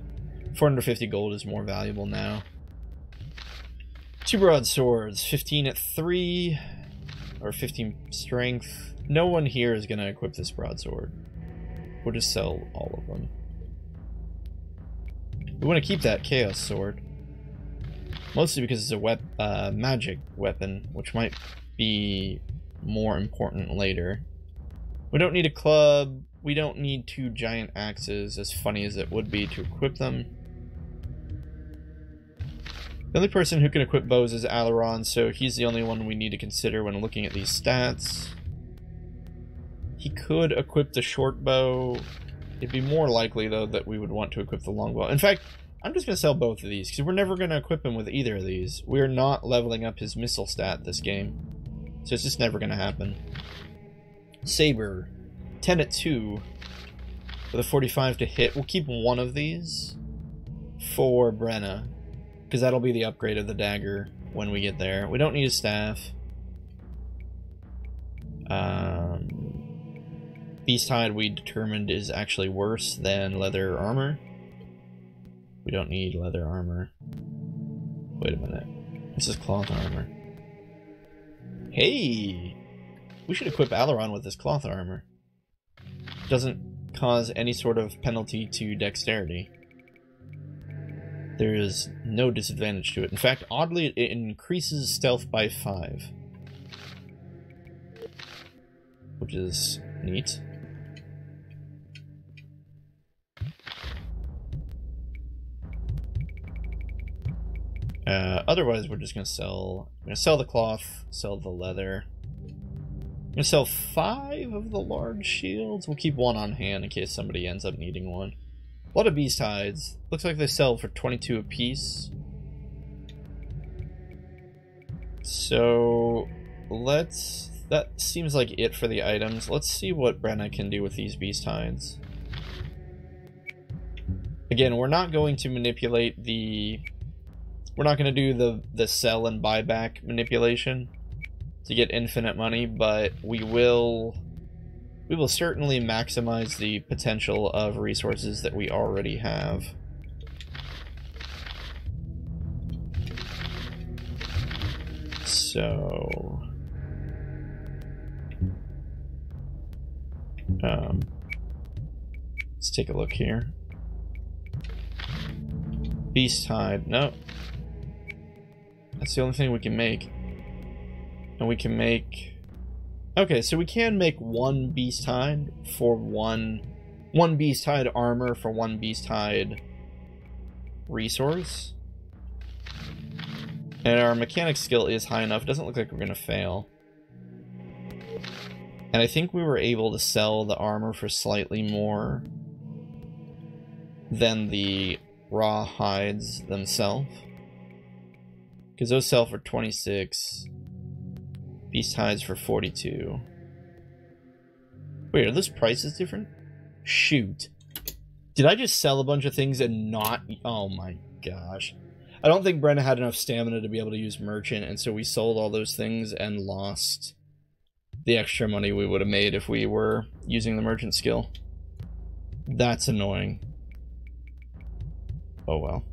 450 gold is more valuable now. 2 broadswords, 15 at 3, or 15 strength. No one here is going to equip this broadsword. We'll just sell all of them. We want to keep that chaos sword. Mostly because it's a magic weapon, which might be more important later. We don't need a club. We don't need 2 giant axes, as funny as it would be to equip them. The only person who can equip bows is Alaron, so he's the only one we need to consider when looking at these stats. He could equip the short bow. It'd be more likely, though, that we would want to equip the longbow. In fact, I'm just going to sell both of these, because we're never going to equip him with either of these. We're not leveling up his missile stat this game. So it's just never going to happen. Saber. 10 at 2. With a 45 to hit. We'll keep one of these for Brenna, because that'll be the upgrade of the dagger when we get there. We don't need a staff. Beast hide we determined is actually worse than leather armor. We don't need leather armor. Wait a minute. This is cloth armor. Hey! We should equip Alaron with this cloth armor. Doesn't cause any sort of penalty to dexterity. There is no disadvantage to it. In fact, oddly, it increases stealth by 5. Which is neat. Otherwise, we're just gonna sell. I'm gonna sell the cloth, sell the leather. I'm gonna sell 5 of the large shields. We'll keep 1 on hand in case somebody ends up needing one. A lot of beast hides. Looks like they sell for 22 apiece. So let's. That seems like it for the items. Let's see what Brenna can do with these beast hides. Again, we're not going to manipulate the. We're not going to do the sell and buyback manipulation to get infinite money, but we will certainly maximize the potential of resources that we already have. So let's take a look here. Beast hide, no. That's the only thing we can make. And we can make... Okay, so we can make 1 beast hide for one beast hide armor for 1 beast hide resource. And our mechanic skill is high enough. It doesn't look like we're going to fail. And I think we were able to sell the armor for slightly more than the raw hides themselves. Because those sell for 26. Beast hides for 42. Wait, are those prices different? Shoot. Did I just sell a bunch of things and not... Oh my gosh. I don't think Brenna had enough stamina to be able to use merchant, and so we sold all those things and lost the extra money we would have made if we were using the merchant skill. That's annoying. Oh well.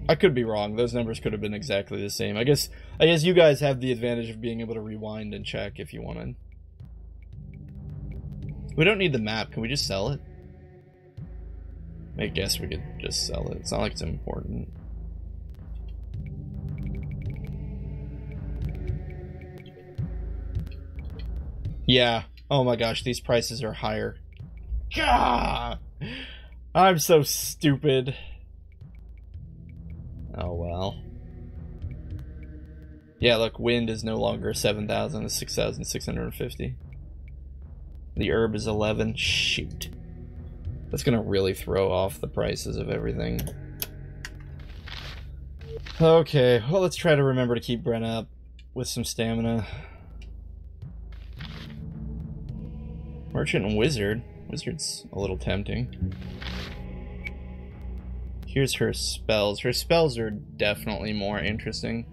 I could be wrong. Those numbers could have been exactly the same. I guess you guys have the advantage of being able to rewind and check if you wanted. We don't need the map. Can we just sell it? I guess we could just sell it. It's not like it's important. Yeah. Oh my gosh, these prices are higher. Gah! I'm so stupid. Oh well. Yeah, look, wind is no longer 7,000, it's 6,650. The herb is 11. Shoot. That's gonna really throw off the prices of everything. Okay, well, let's try to remember to keep Brenna up with some stamina. Merchant and Wizard. Wizard's a little tempting. Here's her spells. Her spells are definitely more interesting.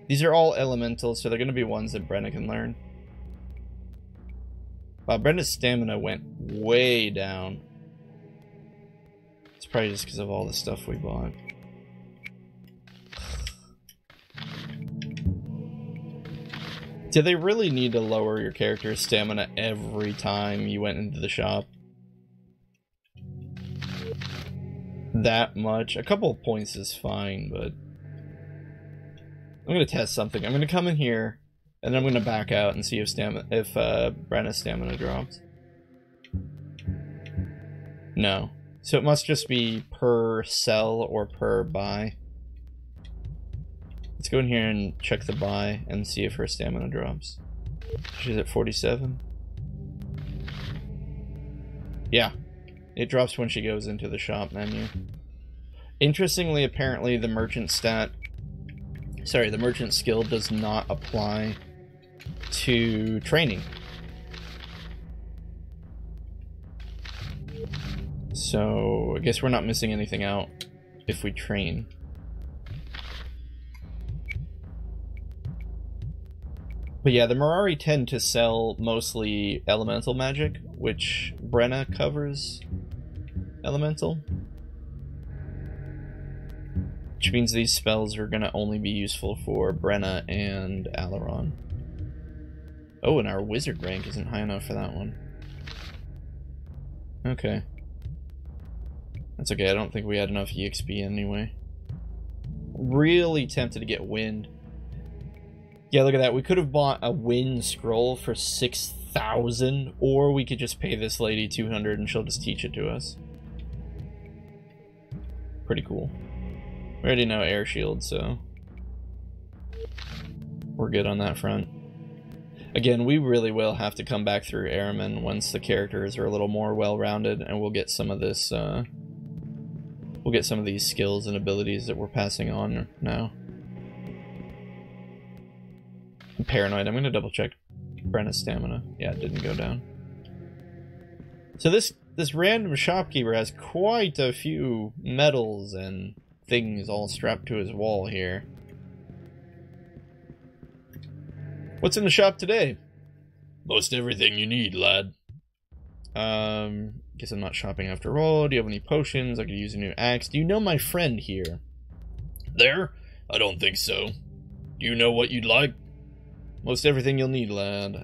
These are all elementals, so they're going to be ones that Brenna can learn. Wow, Brenda's stamina went way down. It's probably just because of all the stuff we bought. Do they really need to lower your character's stamina every time you went into the shop? That much? A couple of points is fine, but... I'm going to test something. I'm going to come in here, and then I'm going to back out and see if Brenna's stamina drops. No. So it must just be per sell or per buy. Let's go in here and check the buy and see if her stamina drops. She's at 47. Yeah. It drops when she goes into the shop menu. Interestingly, apparently the merchant the merchant skill does not apply to training. So I guess we're not missing anything out if we train. But yeah, the Mirari tend to sell mostly elemental magic, which Brenna covers elemental. Which means these spells are going to only be useful for Brenna and Alaron. Oh, and our wizard rank isn't high enough for that one. Okay. That's okay, I don't think we had enough EXP anyway. Really tempted to get wind. Yeah, look at that. We could have bought a wind scroll for 6,000, or we could just pay this lady 200 and she'll just teach it to us. Pretty cool. We already know air shield, so we're good on that front. Again, we really will have to come back through airmen once the characters are a little more well-rounded, and we'll get some of this, we'll get some of these skills and abilities that we're passing on now. I'm paranoid. I'm going to double check Brenna's stamina. Yeah, it didn't go down. So this random shopkeeper has quite a few medals and things all strapped to his wall here. What's in the shop today? Most everything you need, lad. Guess I'm not shopping after all. Do you have any potions? I could use a new axe. Do you know my friend here? There? I don't think so. Do you know what you'd like? Most everything you'll need, lad.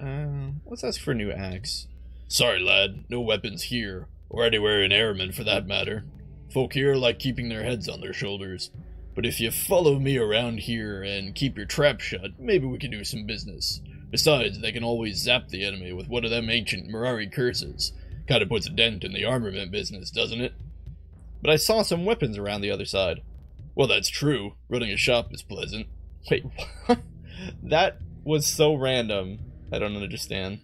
Let's ask for a new axe. Sorry, lad. No weapons here. Or anywhere in Airman, for that matter. Folk here like keeping their heads on their shoulders. But if you follow me around here and keep your trap shut, maybe we can do some business. Besides, they can always zap the enemy with one of them ancient Mirari curses. Kinda puts a dent in the armament business, doesn't it? But I saw some weapons around the other side. Well, that's true. Running a shop is pleasant. Wait, what? That was so random. I don't understand.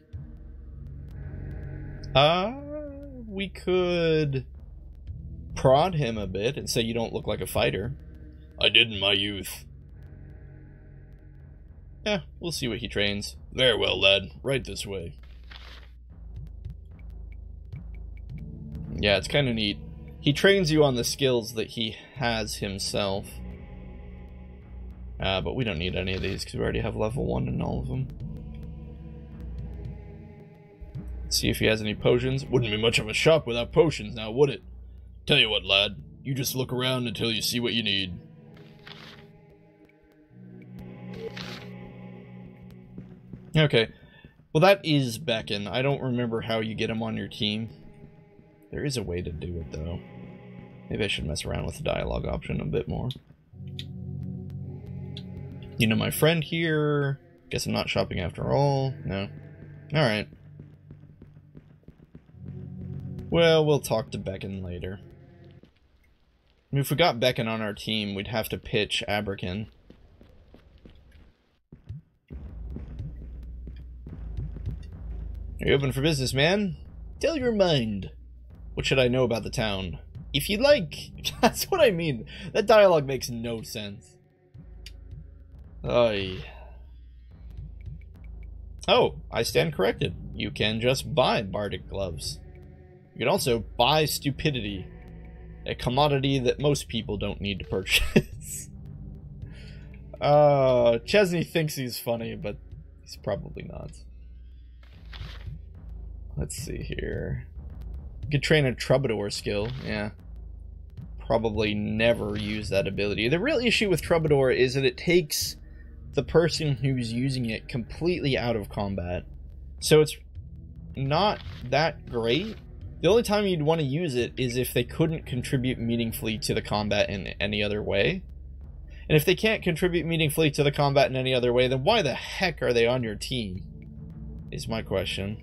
We could prod him a bit and say you don't look like a fighter. I did in my youth. Yeah, we'll see what he trains. Very well, lad. Right this way. Yeah, it's kind of neat. He trains you on the skills that he has himself. But we don't need any of these because we already have level 1 in all of them. Let's see if he has any potions. Wouldn't be much of a shop without potions now, would it? Tell you what, lad. You just look around until you see what you need. Okay. Well, that is Beckon. I don't remember how you get him on your team. There is a way to do it, though. Maybe I should mess around with the dialogue option a bit more. You know my friend here. Guess I'm not shopping after all. No. Alright. Well, we'll talk to Beckon later. I mean, if we got Beckon on our team, we'd have to pitch Abrakan. Are you open for business, man? Tell your mind. What should I know about the town? If you'd like. That's what I mean. That dialogue makes no sense. Oy. Oh, I stand corrected. You can just buy bardic gloves. You can also buy stupidity. A commodity that most people don't need to purchase. Chezni thinks he's funny, but he's probably not. Let's see here. You could train a troubadour skill, yeah. Probably never use that ability. The real issue with troubadour is that it takes the person who's using it completely out of combat. So it's not that great. The only time you'd want to use it is if they couldn't contribute meaningfully to the combat in any other way. And if they can't contribute meaningfully to the combat in any other way, then why the heck are they on your team? Is my question.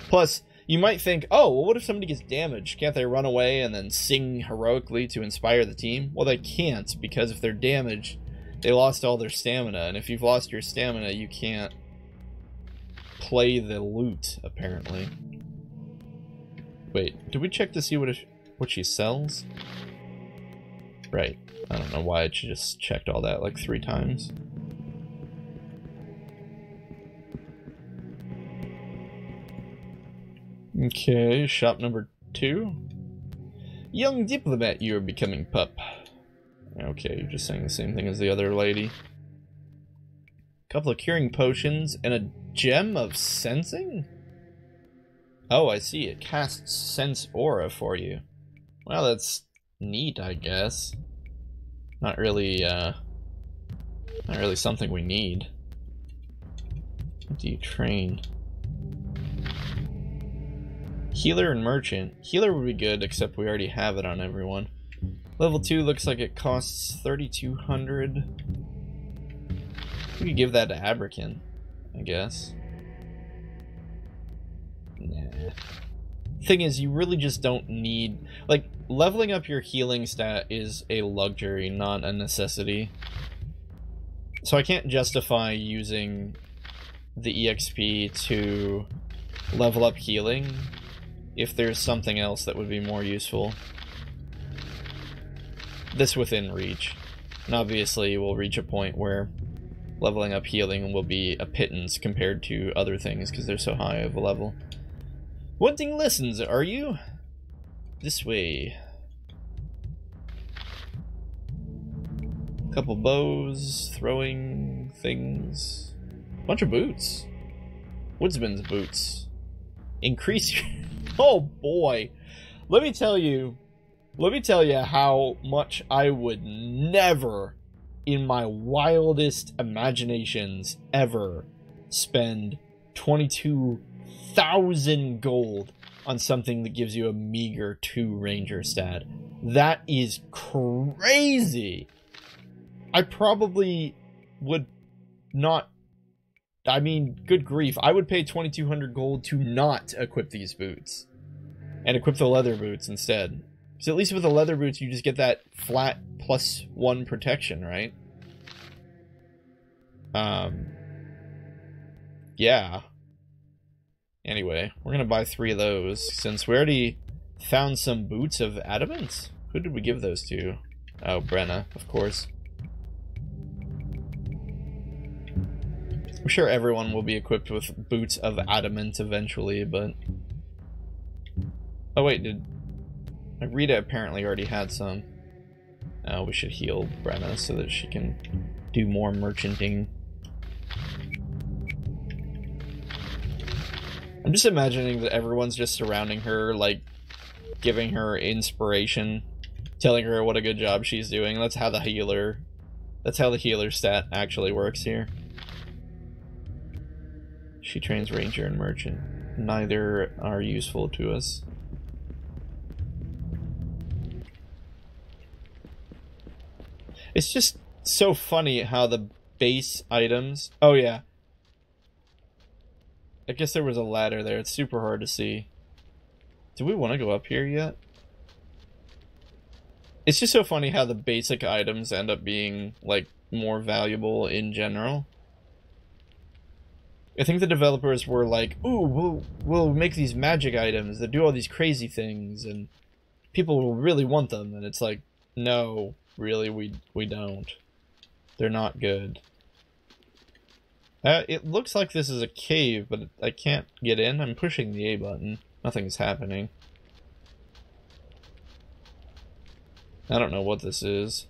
Plus, you might think, oh, well, what if somebody gets damaged? Can't they run away and then sing heroically to inspire the team? Well, they can't, because if they're damaged, they lost all their stamina. And if you've lost your stamina, you can't play the lute, apparently. Wait, did we check to see what she sells? Right. I don't know why I just checked all that like 3 times. Okay, shop number 2. Young diplomat, you are becoming pup. Okay, you're just saying the same thing as the other lady. Couple of curing potions and a gem of sensing? Oh, I see. It casts sense aura for you. Well, that's neat, I guess. Not really something we need. What do you train? Healer and merchant. Healer would be good, except we already have it on everyone. Level 2 looks like it costs 3,200. We could give that to Abrakin, I guess. Nah. Thing is, you really just don't need... Like, leveling up your healing stat is a luxury, not a necessity. So I can't justify using the EXP to level up healing if there's something else that would be more useful. This within reach. And obviously we'll reach a point where leveling up healing will be a pittance compared to other things because they're so high of a level. Wanting lessons, are you? This way. Couple bows, throwing things. Bunch of boots. Woodsman's boots. Increase your... Oh boy. Let me tell you how much I would never, in my wildest imaginations, ever spend 22,000 gold on something that gives you a meager 2 ranger stat. That is crazy. I probably would not... I mean, good grief. I would pay 2,200 gold to not equip these boots. And equip the leather boots instead. So at least with the leather boots, you just get that flat +1 protection, right? Yeah. Anyway, we're gonna buy 3 of those, since we already found some boots of adamant. Who did we give those to? Oh, Brenna, of course. I'm sure everyone will be equipped with boots of adamant eventually, but... Oh wait, Rita apparently already had some. We should heal Brenna so that she can do more merchanting. I'm just imagining that everyone's just surrounding her, like, giving her inspiration, telling her what a good job she's doing. That's how the healer stat actually works here. She trains ranger and merchant. Neither are useful to us. It's just so funny how the base items... Oh yeah. I guess there was a ladder there. It's super hard to see. Do we want to go up here yet? It's just so funny how the basic items end up being, like, more valuable in general. I think the developers were like, ooh, we'll make these magic items that do all these crazy things, and people will really want them. And it's like, no, really, we don't. They're not good. It looks like this is a cave, but I can't get in. I'm pushing the A button. Nothing's happening. I don't know what this is.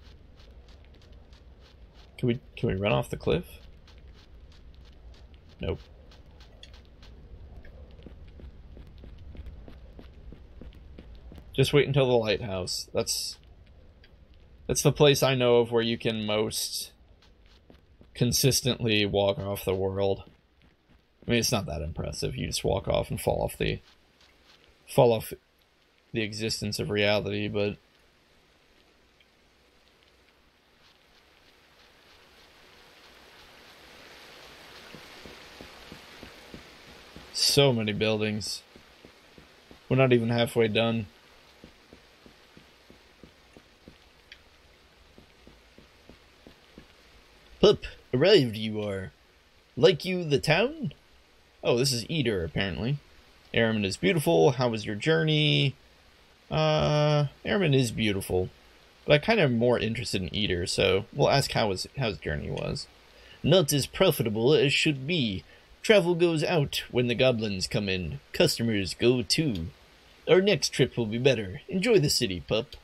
Can we run off the cliff? Nope. Just wait until the lighthouse. That's the place I know of where you can most consistently walk off the world. I mean, it's not that impressive. You just walk off and fall off the existence of reality, but so many buildings. We're not even halfway done. Pup, arrived you are. Like you the town? Oh, this is Eater, apparently. Airman is beautiful. How was your journey? Airman is beautiful. But I kind of am more interested in Eater, so we'll ask how his journey was. Not as profitable as should be. Travel goes out when the goblins come in. Customers go too. Our next trip will be better. Enjoy the city, pup.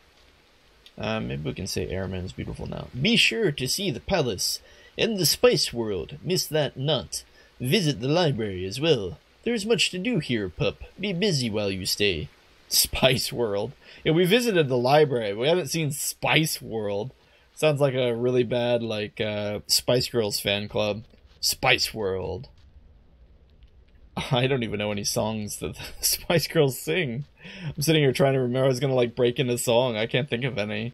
Maybe we can say Airman is beautiful now. Be sure to see the palace and the spice world. Miss that not. Visit the library as well. There's much to do here, pup. Be busy while you stay. Spice World. Yeah, we visited the library. We haven't seen Spice World. Sounds like a really bad, like, Spice Girls fan club. Spice World. I don't even know any songs that the Spice Girls sing. I'm sitting here trying to remember. I was gonna, like, break into song. I can't think of any.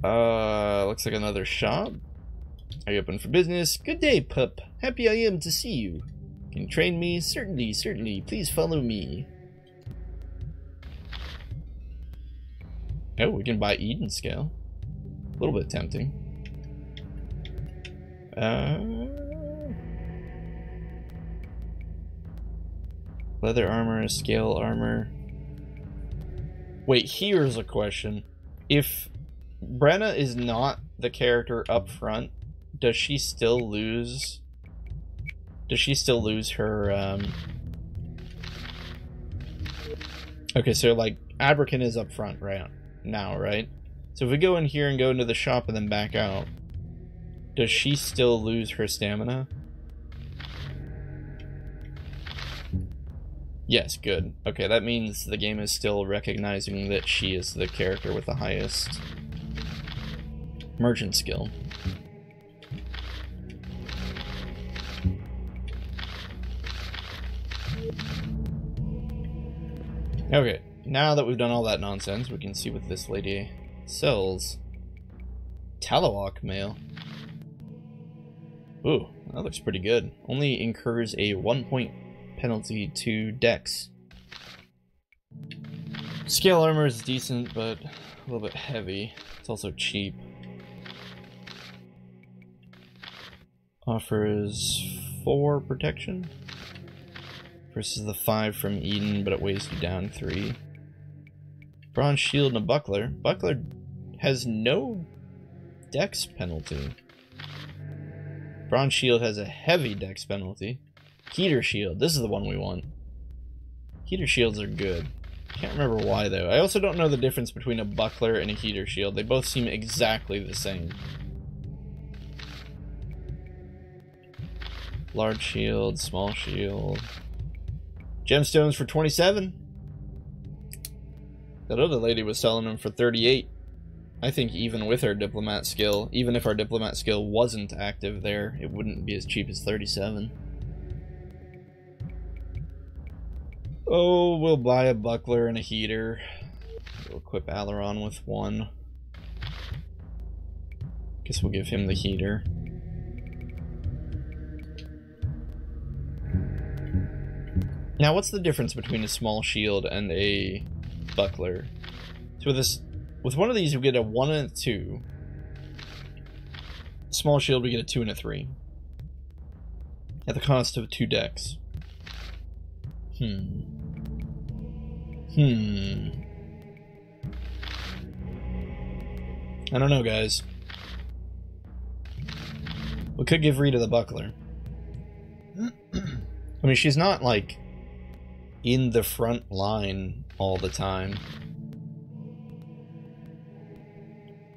Looks like another shop. Are you open for business? Good day, pup. Happy I am to see you. Can you train me? Certainly, certainly. Please follow me. Oh, we can buy Aidyn scale. A little bit tempting. Leather armor, scale armor. Wait, here's a question. If Brenna is not the character up front, does she still lose? Does she still lose her? Okay, so like Abrakan is up front right now, right? So if we go in here and go into the shop and then back out, does she still lose her stamina? Yes, good. Okay, that means the game is still recognizing that she is the character with the highest merchant skill. Okay, now that we've done all that nonsense, we can see what this lady sells. Talawak mail. Ooh, that looks pretty good. Only incurs a 1-point penalty to Dex. Scale armor is decent, but a little bit heavy. It's also cheap. Offers 4 protection versus the 5 from Aidyn, but it weighs you down 3. Bronze shield and a buckler. Buckler has no Dex penalty. Bronze shield has a heavy Dex penalty. Heater shield. This is the one we want. Heater shields are good. Can't remember why though. I also don't know the difference between a buckler and a heater shield. They both seem exactly the same. Large shield, small shield. Gemstones for 27. That other lady was selling them for 38. I think even with our diplomat skill, even if our diplomat skill wasn't active there, it wouldn't be as cheap as 37. Oh, we'll buy a buckler and a heater. We'll equip Alaron with 1. Guess we'll give him the heater. Now, what's the difference between a small shield and a buckler? So with one of these, you get a 1 and a 2. Small shield, we get a 2 and a 3. At the cost of 2 decks. I don't know, guys. We could give Rita the buckler. I mean, she's not, like, in the front line all the time.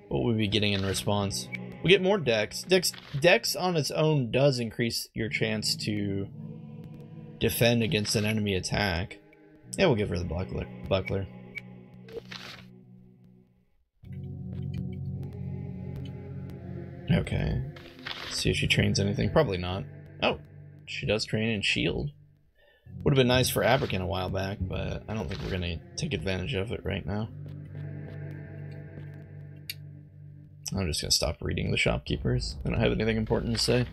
But What would we be getting in response? We get more dex. Dex on its own does increase your chance to defend against an enemy attack. Yeah, we'll give her the buckler. Okay. Let's see if she trains anything. Probably not. Oh, she does train in shield. Would have been nice for Abrican a while back, but I don't think we're going to take advantage of it right now. I'm just going to stop reading the shopkeepers. I don't have anything important to say.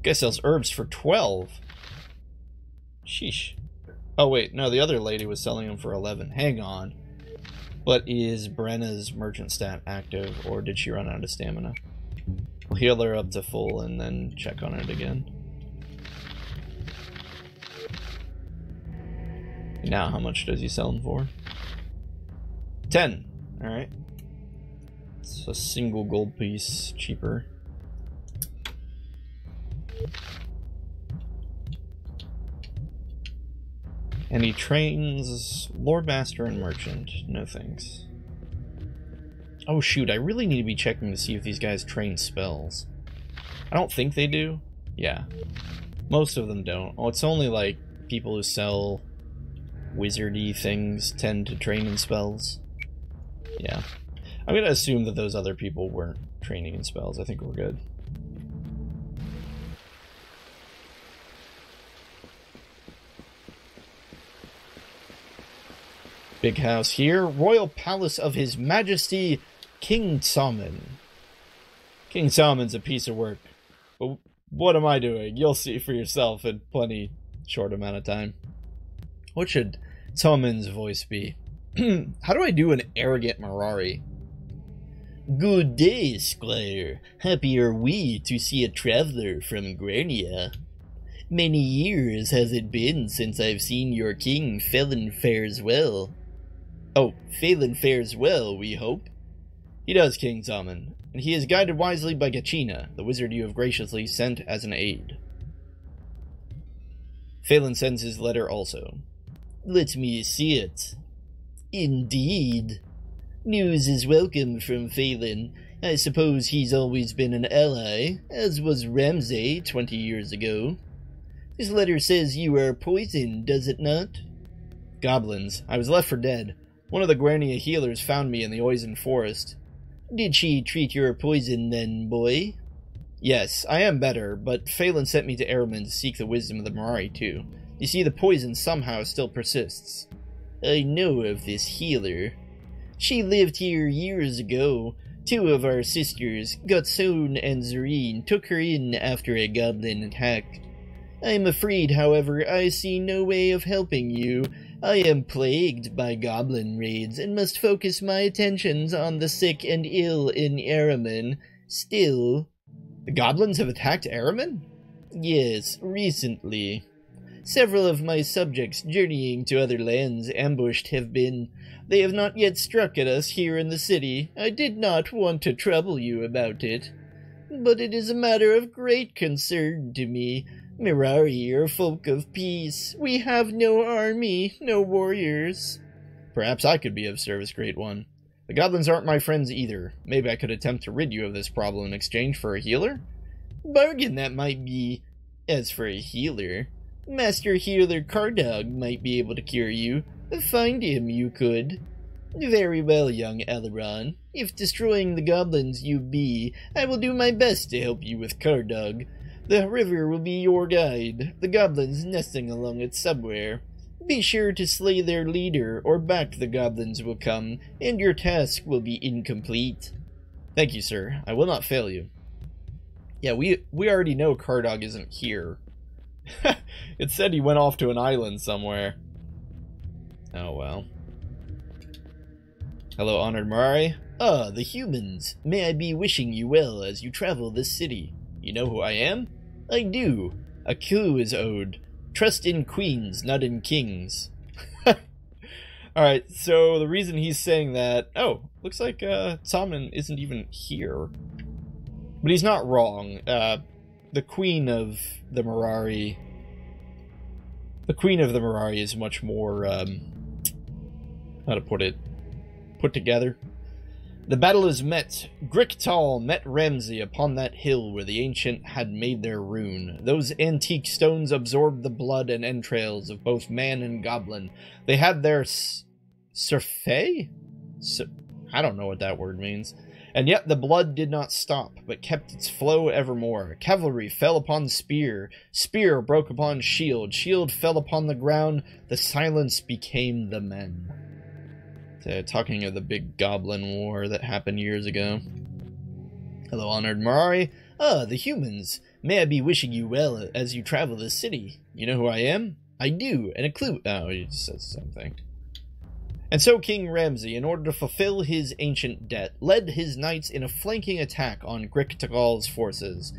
Guy sells herbs for 12. Sheesh. Oh wait, no, the other lady was selling them for 11. Hang on. But is Brenna's merchant stat active, or did she run out of stamina? We'll heal her up to full and then check on it again. Now, how much does he sell them for? 10. Alright. It's a single gold piece cheaper. And he trains Lordmaster and Merchant. No thanks. Oh shoot, I really need to be checking to see if these guys train spells. I don't think they do. Yeah. Most of them don't. Oh, it's only like people who sell wizardy things tend to train in spells. Yeah. I'm gonna assume that those other people weren't training in spells. I think we're good. Big house here. Royal Palace of His Majesty King Salmon. King Salmon's a piece of work. But what am I doing? You'll see for yourself in plenty short amount of time. What should Salmon's voice be? How do I do an arrogant Mirari? Good day, squire. Happy are we to see a traveler from Grania. Many years has it been since I've seen your king. Phelan fares well. Oh, Phelan fares well, we hope. He does, King Salmon, and he is guided wisely by Gachina, the wizard you have graciously sent as an aid. Phelan sends his letter also. Let me see it. Indeed. News is welcome from Phelan. I suppose he's always been an ally, as was Ramsay 20 years ago. This letter says you are poisoned, does it not? Goblins. I was left for dead. One of the Grania healers found me in the Oizen forest. Did she treat your poison then, boy? Yes, I am better, but Phelan sent me to Araman to seek the wisdom of the Mirari too. You see, the poison somehow still persists. I know of this healer. She lived here years ago. Two of our sisters, Gotson and Zareen, took her in after a goblin attack. I am afraid, however, I see no way of helping you. I am plagued by goblin raids and must focus my attentions on the sick and ill in Araman. Still... The goblins have attacked Araman? Yes, recently. Several of my subjects journeying to other lands ambushed have been. They have not yet struck at us here in the city. I did not want to trouble you about it. But it is a matter of great concern to me. Mirari are folk of peace. We have no army, no warriors. Perhaps I could be of service, Great One. The goblins aren't my friends either. Maybe I could attempt to rid you of this problem in exchange for a healer? Bargain that might be. As for a healer, Master Healer Cardog might be able to cure you. Find him, you could. Very well, young Alaron. If destroying the goblins you be, I will do my best to help you with Cardog. The river will be your guide, the goblins nesting along it somewhere. Be sure to slay their leader, or back the goblins will come, and your task will be incomplete. Thank you, sir. I will not fail you. Yeah, we already know Cardog isn't here. It said he went off to an island somewhere. Oh well. Hello, honored Mirari. Ah, the humans. May I be wishing you well as you travel this city. You know who I am? I do. A coup is owed. Trust in queens, not in kings. Alright, so the reason he's saying that... Oh, looks like Salmon isn't even here. But he's not wrong. The Queen of the Mirari... The Queen of the Mirari is much more... how to put it? Put together. The battle is met. Gricktal met Ramsay upon that hill where the ancient had made their rune. Those antique stones absorbed the blood and entrails of both man and goblin. They had their surfeit? I don't know what that word means. And yet the blood did not stop, but kept its flow evermore. Cavalry fell upon spear. Spear broke upon shield. Shield fell upon the ground. The silence became the men. Talking of the big goblin war that happened years ago. Hello, honored Marari. Ah, the humans. May I be wishing you well as you travel this city. You know who I am? I do, and a clue. Oh, he just says the same thing. And so King Ramsay, in order to fulfill his ancient debt, led his knights in a flanking attack on Gricktal's forces.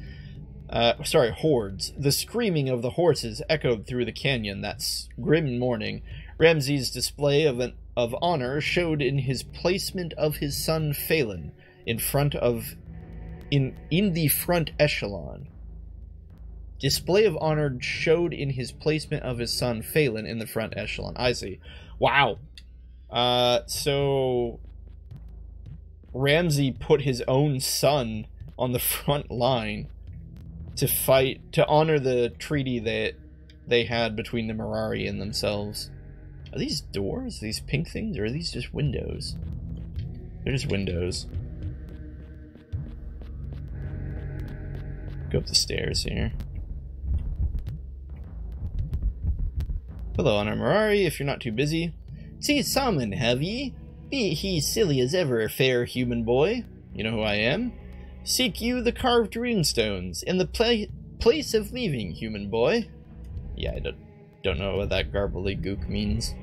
Hordes. The screaming of the horses echoed through the canyon that grim morning. Ramsay's display of honor showed in his placement of his son Phelan in the front echelon. Display of honor showed in his placement of his son Phelan in the front echelon. I see. Wow. So Ramsay put his own son on the front line to fight, to honor the treaty that they had between the Marari and themselves. Are these doors? These pink things? Or are these just windows? They're just windows. Go up the stairs here. Hello, Honor Marari, if you're not too busy. See Salmon, have ye? Be he silly as ever, fair human boy. You know who I am? Seek you the carved runestones in the place of leaving, human boy. Yeah, I don't know what that gook means.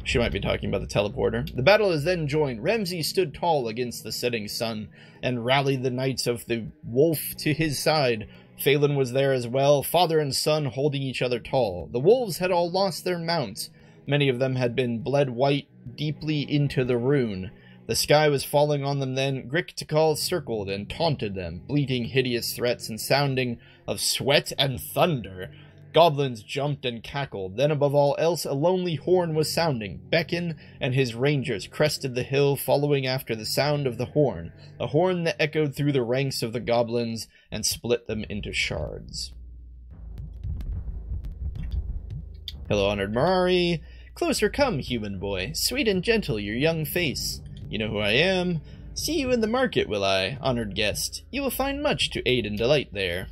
She might be talking about the teleporter. The battle is then joined. Ramsay stood tall against the setting sun and rallied the knights of the wolf to his side. Phelan was there as well, father and son holding each other tall. The wolves had all lost their mounts. Many of them had been bled white deeply into the rune. The sky was falling on them then. Gricktal circled and taunted them, bleating hideous threats and sounding of sweat and thunder. Goblins jumped and cackled. Then above all else a lonely horn was sounding. Beckon and his rangers crested the hill, following after the sound of the horn, a horn that echoed through the ranks of the goblins and split them into shards. Hello, honored Marari. Closer come, human boy. Sweet and gentle your young face. You know who I am. See you in the market, will I, honored guest. You will find much to aid and delight there.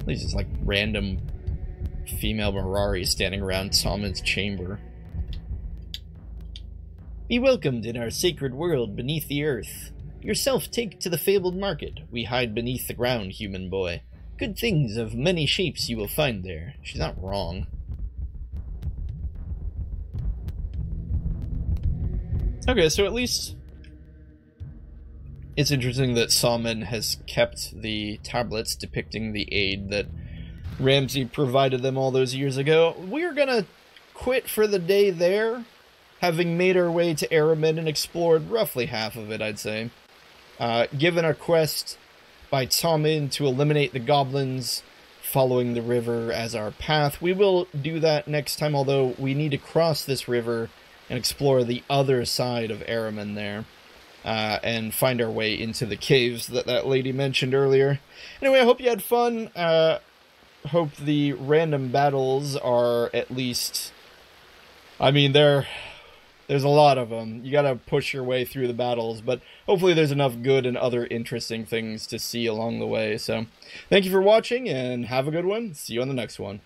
These just like random female Marari standing around Salmon's chamber. Be welcomed in our sacred world beneath the earth. Yourself take to the fabled market. We hide beneath the ground, human boy. Good things of many shapes you will find there. She's not wrong. Okay, so at least it's interesting that Salmon has kept the tablets depicting the aid that Ramsay provided them all those years ago. We're gonna quit for the day there, having made our way to Aramin and explored roughly half of it, I'd say. Given a quest by Salmon to eliminate the goblins, following the river as our path. We will do that next time, although we need to cross this river and explore the other side of Aramin there. And find our way into the caves that lady mentioned earlier. Anyway, I hope you had fun. Hope the random battles are at least... I mean, there's a lot of them. You gotta push your way through the battles, but hopefully there's enough good and other interesting things to see along the way. So, thank you for watching, and have a good one. See you on the next one.